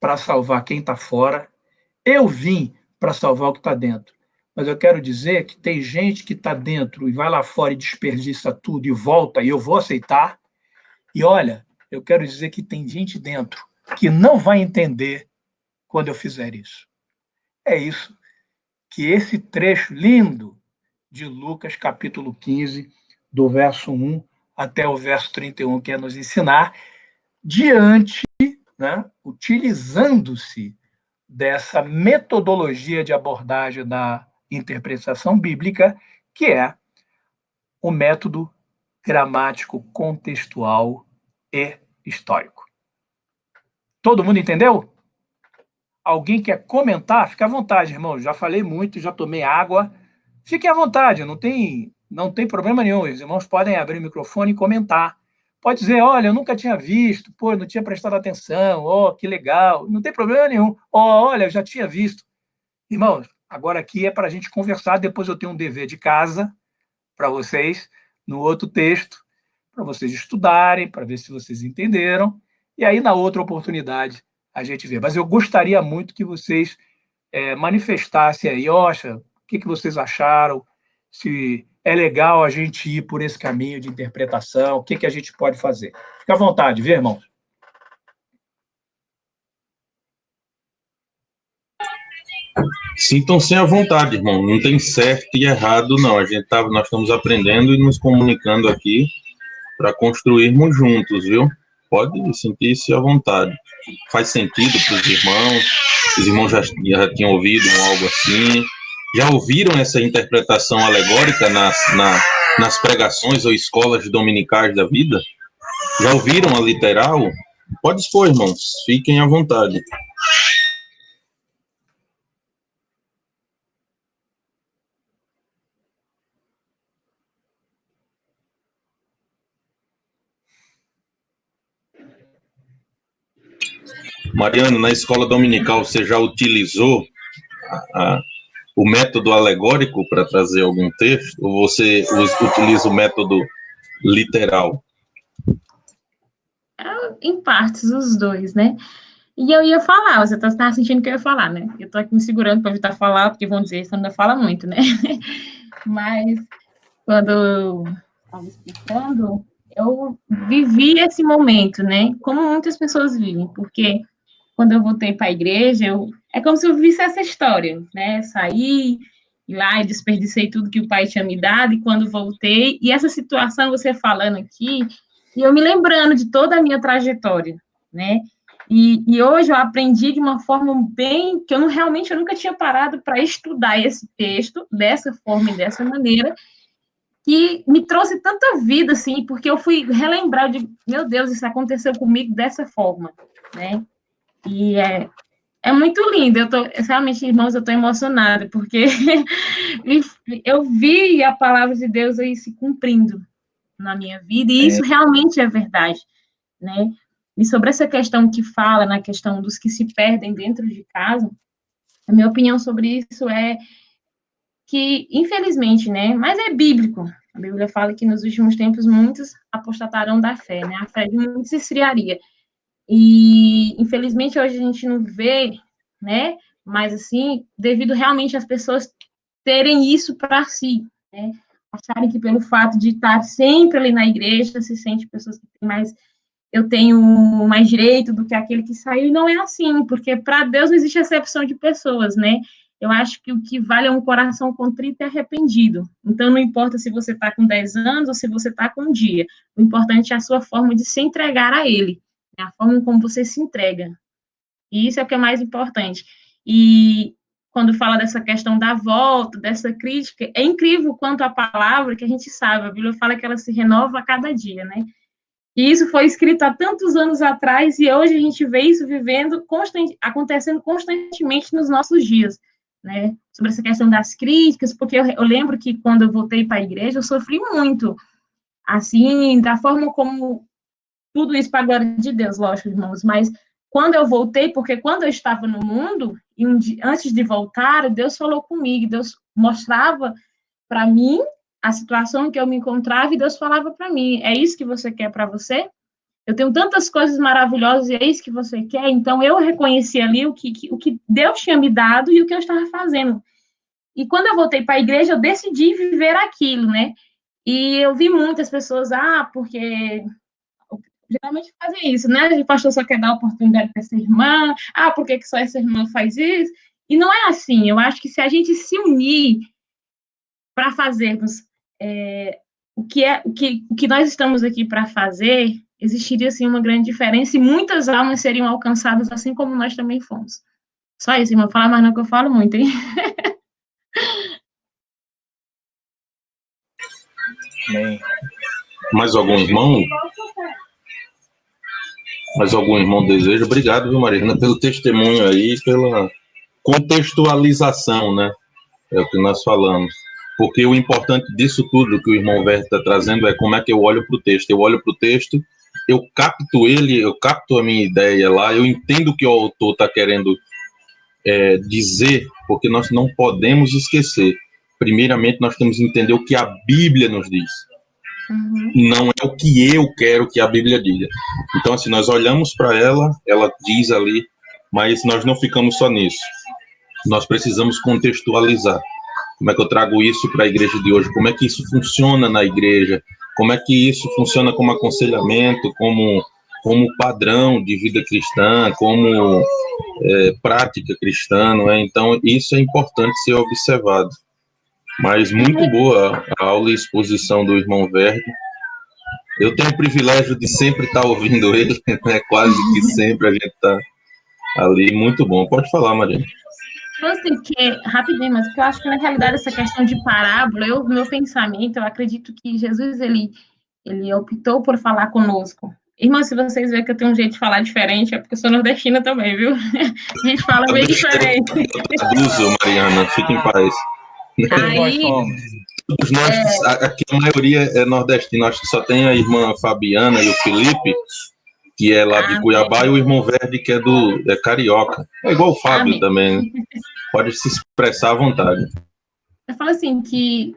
S1: para salvar quem está fora, eu vim para salvar o que está dentro. Mas eu quero dizer que tem gente que está dentro e vai lá fora e desperdiça tudo e volta, e eu vou aceitar. E olha, eu quero dizer que tem gente dentro que não vai entender quando eu fizer isso. É isso que esse trecho lindo de Lucas, capítulo 15, do verso 1 até o verso 31, quer nos ensinar, diante, né, utilizando-se dessa metodologia de abordagem da interpretação bíblica, que é o método gramático contextual e histórico. Todo mundo entendeu? Alguém quer comentar? Fique à vontade, irmão. Já falei muito, já tomei água. Fiquem à vontade, não tem problema nenhum. Os irmãos podem abrir o microfone e comentar. Pode dizer, olha, eu nunca tinha visto, pô, não tinha prestado atenção, que legal. Não tem problema nenhum. Olha, eu já tinha visto. Irmãos, agora aqui é para a gente conversar, depois eu tenho um dever de casa para vocês, no outro texto, para vocês estudarem, para ver se vocês entenderam, e aí na outra oportunidade a gente vê. Mas eu gostaria muito que vocês manifestassem aí, Oxa, o que vocês acharam, se é legal a gente ir por esse caminho de interpretação, o que a gente pode fazer. Fica à vontade, viu, irmãos?
S2: Sintam-se à vontade, irmão. Não tem certo e errado, não. Nós estamos aprendendo e nos comunicando aqui para construirmos juntos, viu? Pode sentir-se à vontade. Faz sentido para os irmãos? Os irmãos já tinham ouvido algo assim? Já ouviram essa interpretação alegórica nas pregações ou escolas dominicais da vida? Já ouviram a literal? Pode expor, irmãos. Fiquem à vontade. Mariano, na escola dominical você já utilizou o método alegórico para trazer algum texto? Ou você utiliza o método literal?
S3: Em partes, os dois, né? E eu ia falar, você tá sentindo que eu ia falar, né? Eu tô aqui me segurando para evitar falar, porque vão dizer, você ainda fala muito, né? Mas, quando eu estava explicando, eu vivi esse momento, né? Como muitas pessoas vivem, porque quando eu voltei para a igreja, é como se eu visse essa história, né? Saí lá e desperdicei tudo que o pai tinha me dado, e quando voltei, e essa situação, você falando aqui, e eu me lembrando de toda a minha trajetória, né? E hoje eu aprendi de uma forma bem, que realmente eu nunca tinha parado para estudar esse texto, dessa forma e dessa maneira, que me trouxe tanta vida, assim, porque eu fui relembrar de, meu Deus, isso aconteceu comigo dessa forma, né? E é muito lindo, realmente, irmãos, eu estou emocionada, porque eu vi a palavra de Deus aí se cumprindo na minha vida, e isso realmente é verdade, né? E sobre essa questão que fala, na questão dos que se perdem dentro de casa, a minha opinião sobre isso é que, infelizmente, né, mas é bíblico, a Bíblia fala que nos últimos tempos muitos apostatarão da fé, né, a fé de muitos se esfriaria, e, infelizmente, hoje a gente não vê, né, mas, assim, devido realmente às pessoas terem isso para si, né, acharem que pelo fato de estar sempre ali na igreja, se sente pessoas que têm mais, eu tenho mais direito do que aquele que saiu, e não é assim, porque para Deus não existe acepção de pessoas, né, eu acho que o que vale é um coração contrito e arrependido, então não importa se você está com 10 anos ou se você está com um dia, o importante é a sua forma de se entregar a Ele, a forma como você se entrega. E isso é o que é mais importante. E quando fala dessa questão da volta, dessa crítica, é incrível quanto a palavra que a gente sabe, a Bíblia fala que ela se renova a cada dia, né? E isso foi escrito há tantos anos atrás e hoje a gente vê isso acontecendo constantemente nos nossos dias, né? Sobre essa questão das críticas, porque eu lembro que quando eu voltei para a igreja, eu sofri muito, assim, da forma como tudo isso para a glória de Deus, lógico, irmãos, mas quando eu voltei, porque quando eu estava no mundo, e antes de voltar, Deus falou comigo, Deus mostrava para mim a situação em que eu me encontrava e Deus falava para mim, é isso que você quer para você? Eu tenho tantas coisas maravilhosas e é isso que você quer? Então, eu reconheci ali o que Deus tinha me dado e o que eu estava fazendo. E quando eu voltei para a igreja, eu decidi viver aquilo, né? E eu vi muitas pessoas, porque geralmente fazem isso, né? O pastor só quer dar oportunidade para essa irmã, por que só essa irmã faz isso? E não é assim, eu acho que se a gente se unir para fazermos o que nós estamos aqui para fazer, existiria, sim, uma grande diferença e muitas almas seriam alcançadas, assim como nós também fomos. Só isso, irmão, falar mais não que eu falo muito, hein?
S1: Amém.
S2: Mais algum irmão? Mais algum irmão deseja? Obrigado, viu, Mariana, pelo testemunho aí, pela contextualização, né? É o que nós falamos. Porque o importante disso tudo que o irmão Verde está trazendo é como é que eu olho para o texto. Eu olho para o texto, eu capto ele, eu capto a minha ideia lá, eu entendo o que o autor está querendo dizer, porque nós não podemos esquecer. Primeiramente, nós temos que entender o que a Bíblia nos diz. Não é o que eu quero que a Bíblia diga. Então, assim, nós olhamos para ela, ela diz ali, mas nós não ficamos só nisso. Nós precisamos contextualizar. Como é que eu trago isso para a igreja de hoje? Como é que isso funciona na igreja? Como é que isso funciona como aconselhamento, como padrão de vida cristã, como prática cristã, não é? Então, isso é importante ser observado. Mas muito boa a aula e exposição do irmão Verde. Eu tenho o privilégio de sempre estar ouvindo ele, né? Quase que sempre a gente está ali. Muito bom. Pode falar, Maria.
S3: Assim, rapidinho, mas porque eu acho que na realidade essa questão de parábola, meu pensamento, eu acredito que Jesus, ele optou por falar conosco. Irmã, se vocês verem que eu tenho um jeito de falar diferente, é porque eu sou nordestina também, viu? A gente fala meio diferente.
S2: Eu traduzo, Mariana, fique em paz.
S3: Aí,
S2: todos nós, aqui a maioria é nordestina, acho que só tem a irmã Fabiana e o Felipe, que é lá de Cuiabá, e o irmão Verde, que é carioca. É igual o Fábio também, pode se expressar à vontade.
S3: Eu falo assim, que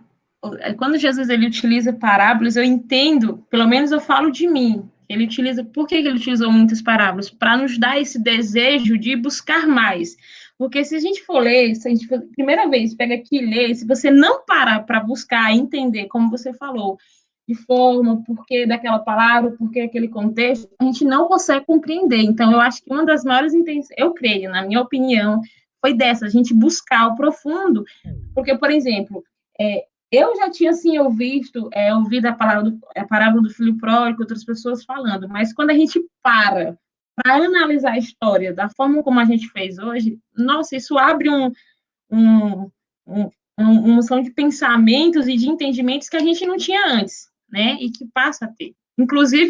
S3: quando Jesus ele utiliza parábolas, eu entendo, pelo menos eu falo de mim, por que ele utilizou muitas parábolas? Para nos dar esse desejo de buscar mais. Porque se a gente for ler, se a gente for, primeira vez, pega aqui e lê, se você não parar para buscar, entender, como você falou, de forma, porquê daquela palavra, porquê aquele contexto, a gente não consegue compreender. Então, eu acho que uma das maiores intenções, eu creio, na minha opinião, foi dessa, a gente buscar o profundo, porque, por exemplo, eu já tinha, assim, ouvido a parábola do filho pródigo, outras pessoas falando, mas quando a gente para analisar a história da forma como a gente fez hoje, nossa, isso abre uma noção de pensamentos e de entendimentos que a gente não tinha antes, né? E que passa a ter. Inclusive,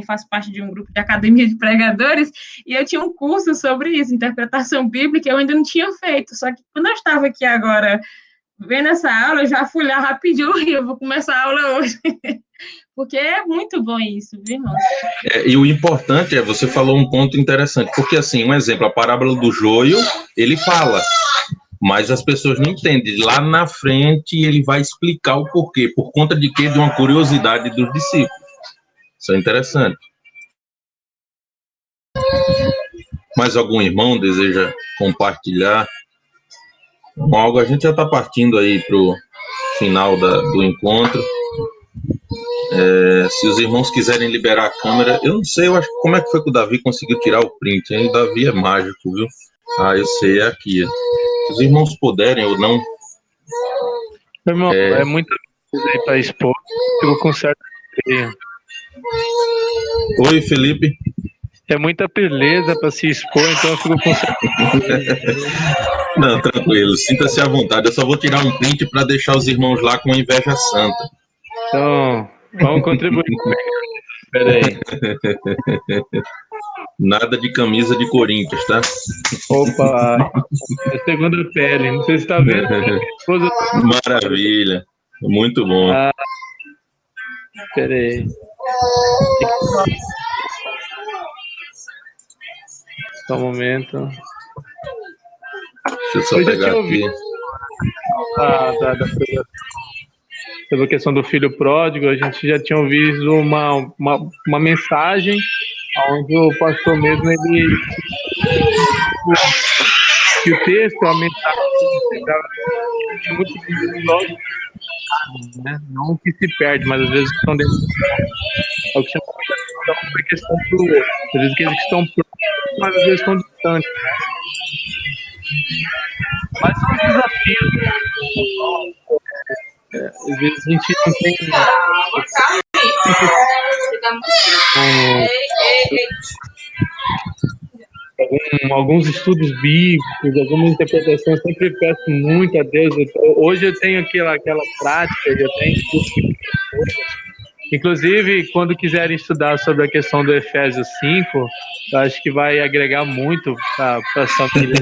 S3: faço parte de um grupo de academia de pregadores, e eu tinha um curso sobre isso, interpretação bíblica, eu ainda não tinha feito, só que quando eu estava aqui agora, vendo essa aula, eu já fui lá rapidinho, eu vou começar a aula hoje, porque é muito bom isso, viu, irmão?
S2: E o importante você falou um ponto interessante, porque assim, um exemplo, a parábola do joio, ele fala, mas as pessoas não entendem. Lá na frente ele vai explicar o porquê. Por conta de quê? De uma curiosidade dos discípulos. Isso é interessante. Mais algum irmão deseja compartilhar algo? A gente já está partindo aí para o final do encontro. Se os irmãos quiserem liberar a câmera, eu não sei, eu acho como é que foi que o Davi conseguiu tirar o print, hein? O Davi é mágico, viu? Eu sei, é aqui. Se os irmãos puderem ou não.
S4: Irmão, é muita coisa aí para expor, ficou com certa ideia.
S2: Oi, Felipe.
S4: É muita beleza para se expor, então eu fico com...
S2: Não, tranquilo, sinta-se à vontade. Eu só vou tirar um print para deixar os irmãos lá com a inveja santa.
S4: Então, vamos contribuir. Espera aí.
S2: Nada de camisa de Corinthians, tá?
S4: Opa, é a segunda pele. Não sei se está vendo.
S2: Maravilha, muito bom.
S4: Espera aí. Só um momento.
S2: Deixa eu só pegar aqui.
S4: Sobre a questão do filho pródigo, a gente já tinha ouvido uma mensagem onde o pastor mesmo, ele... que o texto, a mensagem, é muito lógico, né? Não que se perde, mas às vezes estão dentro do... É o que chama muita atenção para a questão do... Às vezes que eles estão próximos, mas às vezes estão distantes, né? Mas são os desafios, né? Às vezes a gente não tem alguns estudos bíblicos, alguma interpretação, eu sempre peço muito a Deus. Hoje eu tenho aquela prática, eu tenho estudo. Inclusive, quando quiserem estudar sobre a questão do Efésios 5, eu acho que vai agregar muito para a família.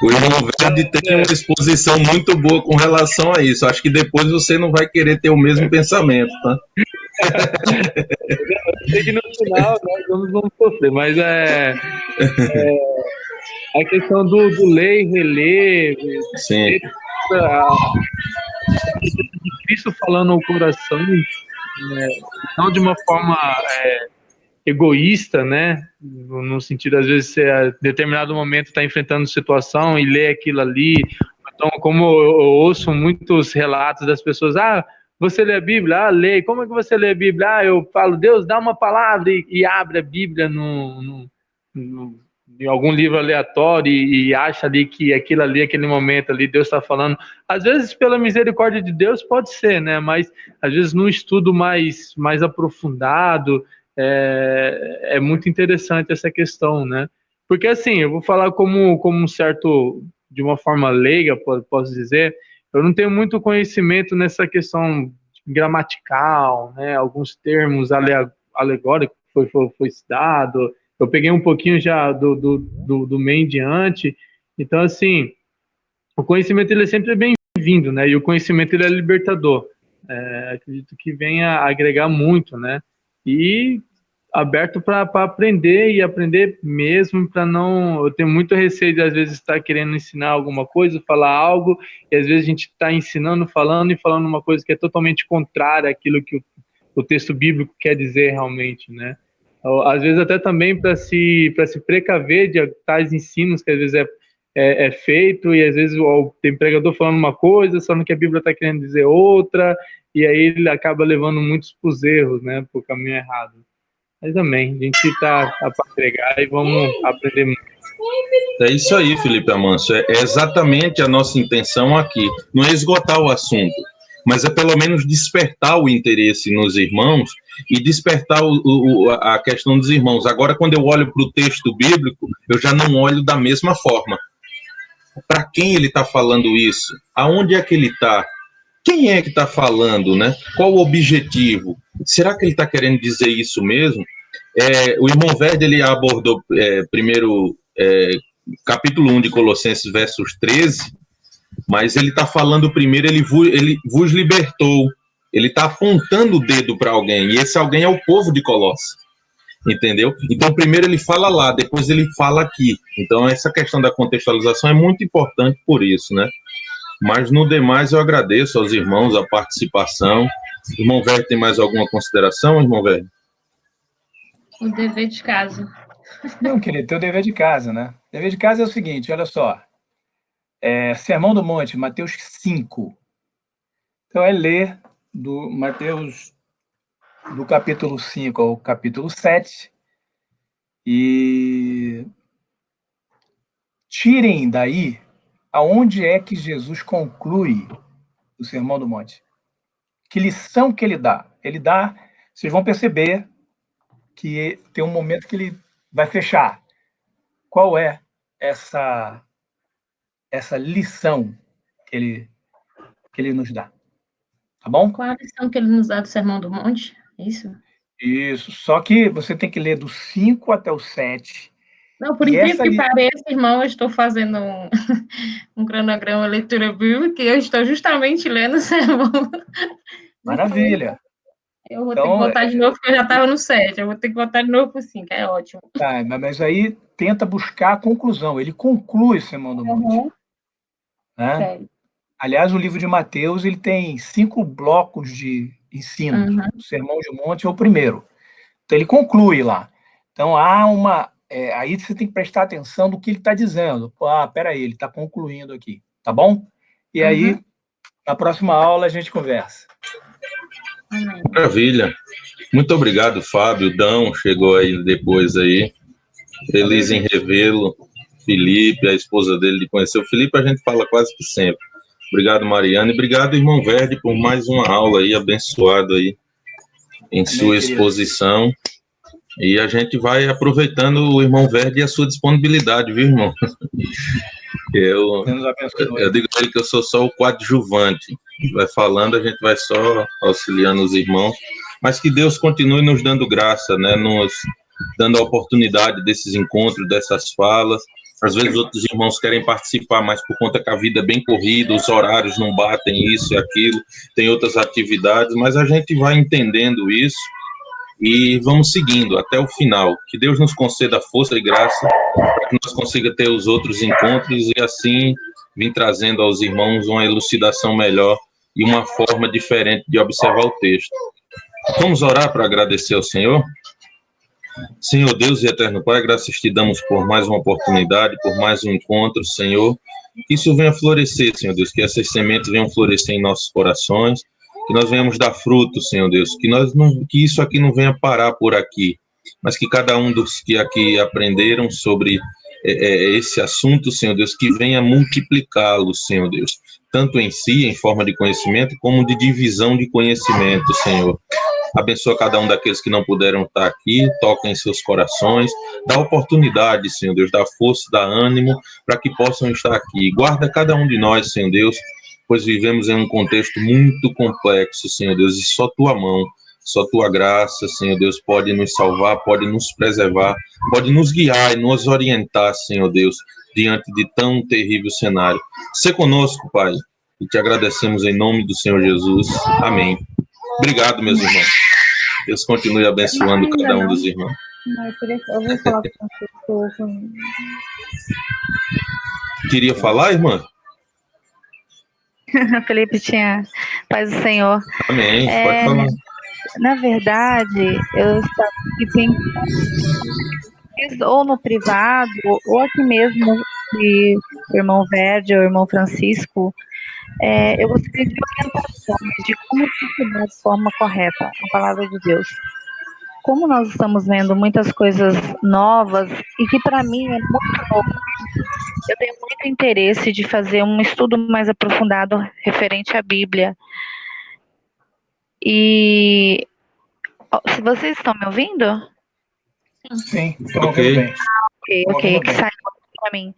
S2: O irmão Verde tem uma exposição muito boa com relação a isso. Acho que depois você não vai querer ter o mesmo pensamento, tá?
S4: Eu sei que no final nós vamos sofrer, mas a questão do ler e reler,
S2: sim,
S4: de Cristo falando ao coração, não de uma forma egoísta, né? No sentido, às vezes, você a determinado momento está enfrentando situação e lê aquilo ali. Então, como eu ouço muitos relatos das pessoas, você lê a Bíblia? Lê. Como é que você lê a Bíblia? Eu falo, Deus, dá uma palavra e abre a Bíblia em algum livro aleatório e acha ali que aquilo ali, aquele momento ali, Deus está falando. Às vezes, pela misericórdia de Deus, pode ser, né? Mas, às vezes, num estudo mais aprofundado, é muito interessante essa questão, né? Porque, assim, eu vou falar como um certo, de uma forma leiga, posso dizer, eu não tenho muito conhecimento nessa questão gramatical, né? Alguns termos alegóricos foi citado. Eu peguei um pouquinho já do meio em diante. Então, assim, o conhecimento ele é sempre bem-vindo, né? E o conhecimento ele é libertador. Acredito que venha a agregar muito, né? E aberto para aprender e aprender mesmo, para não... Eu tenho muito receio de, às vezes, estar querendo ensinar alguma coisa, falar algo, e às vezes a gente está ensinando, falando uma coisa que é totalmente contrária àquilo que o texto bíblico quer dizer realmente, né? Às vezes até também para se precaver de tais ensinos que às vezes é feito, e às vezes tem pregador falando uma coisa, só que a Bíblia está querendo dizer outra, e aí ele acaba levando muitos para os erros, né, para o caminho errado. Mas também, a gente está para pregar e vamos aprender muito.
S2: É isso aí, Felipe Amâncio. É exatamente a nossa intenção aqui. Não é esgotar o assunto, mas é pelo menos despertar o interesse nos irmãos e despertar a questão dos irmãos. Agora, quando eu olho para o texto bíblico, eu já não olho da mesma forma. Para quem ele está falando isso? Aonde é que ele está? Quem é que está falando, né? Qual o objetivo? Será que ele está querendo dizer isso mesmo? O irmão Verde, ele abordou primeiro capítulo 1 de Colossenses, versos 13, mas ele está falando primeiro, ele vos libertou. Ele está apontando o dedo para alguém, e esse alguém é o povo de Colossos. Entendeu? Então, primeiro ele fala lá, depois ele fala aqui. Então, essa questão da contextualização é muito importante por isso, né? Mas, no demais, eu agradeço aos irmãos a participação. Irmão Verde, tem mais alguma consideração, irmão Verde?
S3: O dever de casa.
S1: Não, querido, tem o dever de casa, né? O dever de casa é o seguinte, olha só. Sermão do Monte, Mateus 5. Então, é ler do Mateus, do capítulo 5 ao capítulo 7, e tirem daí aonde é que Jesus conclui o Sermão do Monte. Que lição que ele dá? Ele dá, vocês vão perceber que tem um momento que ele vai fechar. Qual é essa lição que ele nos dá? Tá bom?
S3: Qual a lição que ele nos dá do Sermão do Monte? Isso?
S1: Isso. Só que você tem que ler do 5 até o 7.
S3: Não, por incrível que pareça, irmão, eu estou fazendo um cronograma leitura bíblica e eu estou justamente lendo o sermão.
S1: Maravilha.
S3: Eu vou ter que voltar de novo, porque eu já estava no 7. Eu vou ter que voltar de novo para o 5, é ótimo.
S1: Tá, mas aí tenta buscar a conclusão. Ele conclui o Sermão do Monte. Né? Aliás, o livro de Mateus ele tem 5 blocos de ensino. O Sermão do Monte é o primeiro. Então, ele conclui lá. Então, há uma... aí você tem que prestar atenção no que ele está dizendo. Peraí, ele está concluindo aqui. Tá bom? E aí, na próxima aula, a gente conversa.
S2: Maravilha. Muito obrigado, Fábio. Dão chegou aí depois aí. Feliz em revê-lo. Felipe, a esposa dele, de conhecer. O Felipe a gente fala quase que sempre. Obrigado, Mariana. E obrigado, irmão Verde, por mais uma aula aí, abençoado aí em sua exposição. E a gente vai aproveitando o irmão Verde e a sua disponibilidade, viu, irmão? Eu digo a ele que eu sou só o coadjuvante. Vai falando, a gente vai só auxiliando os irmãos. Mas que Deus continue nos dando graça, né? Nos dando a oportunidade desses encontros, dessas falas. Às vezes outros irmãos querem participar, mas por conta que a vida é bem corrida, os horários não batem isso e aquilo, tem outras atividades, mas a gente vai entendendo isso e vamos seguindo até o final. Que Deus nos conceda força e graça para que nós consiga ter os outros encontros e assim vir trazendo aos irmãos uma elucidação melhor e uma forma diferente de observar o texto. Vamos orar para agradecer ao Senhor? Senhor Deus e eterno Pai, graças te damos por mais uma oportunidade, por mais um encontro, Senhor. Que isso venha florescer, Senhor Deus, que essas sementes venham florescer em nossos corações, que nós venhamos dar fruto, Senhor Deus, que isso aqui não venha parar por aqui, mas que cada um dos que aqui aprenderam sobre esse assunto, Senhor Deus, que venha multiplicá-lo, Senhor Deus, tanto em si, em forma de conhecimento, como de divisão de conhecimento, Senhor. Abençoa cada um daqueles que não puderam estar aqui, toca em seus corações, dá oportunidade, Senhor Deus, dá força, dá ânimo, para que possam estar aqui. Guarda cada um de nós, Senhor Deus, pois vivemos em um contexto muito complexo, Senhor Deus, e só Tua mão, só Tua graça, Senhor Deus, pode nos salvar, pode nos preservar, pode nos guiar e nos orientar, Senhor Deus, diante de tão terrível cenário. Sê conosco, Pai, e te agradecemos em nome do Senhor Jesus. Amém. Obrigado, meus irmãos. Deus continue abençoando cada um dos irmãos.
S5: Eu vou falar com você.
S2: Queria falar, irmã?
S5: Felipe tinha paz do Senhor.
S2: Amém, pode falar.
S5: Na verdade, eu estava aqui pensando, ou no privado, ou aqui mesmo, que o irmão Verde, ou o irmão Francisco, eu gostaria de orientações de como estudar de forma correta a palavra de Deus. Como nós estamos vendo muitas coisas novas e que para mim é muito novo, eu tenho muito interesse de fazer um estudo mais aprofundado referente à Bíblia. E se vocês estão me ouvindo?
S1: Sim, estou ouvindo bem.
S5: Ok, que sai para mim.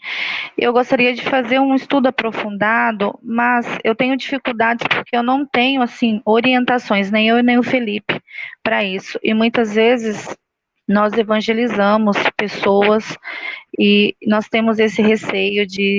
S5: Eu gostaria de fazer um estudo aprofundado, mas eu tenho dificuldades porque eu não tenho, assim, orientações, nem eu nem o Felipe, para isso. E muitas vezes nós evangelizamos pessoas e nós temos esse receio de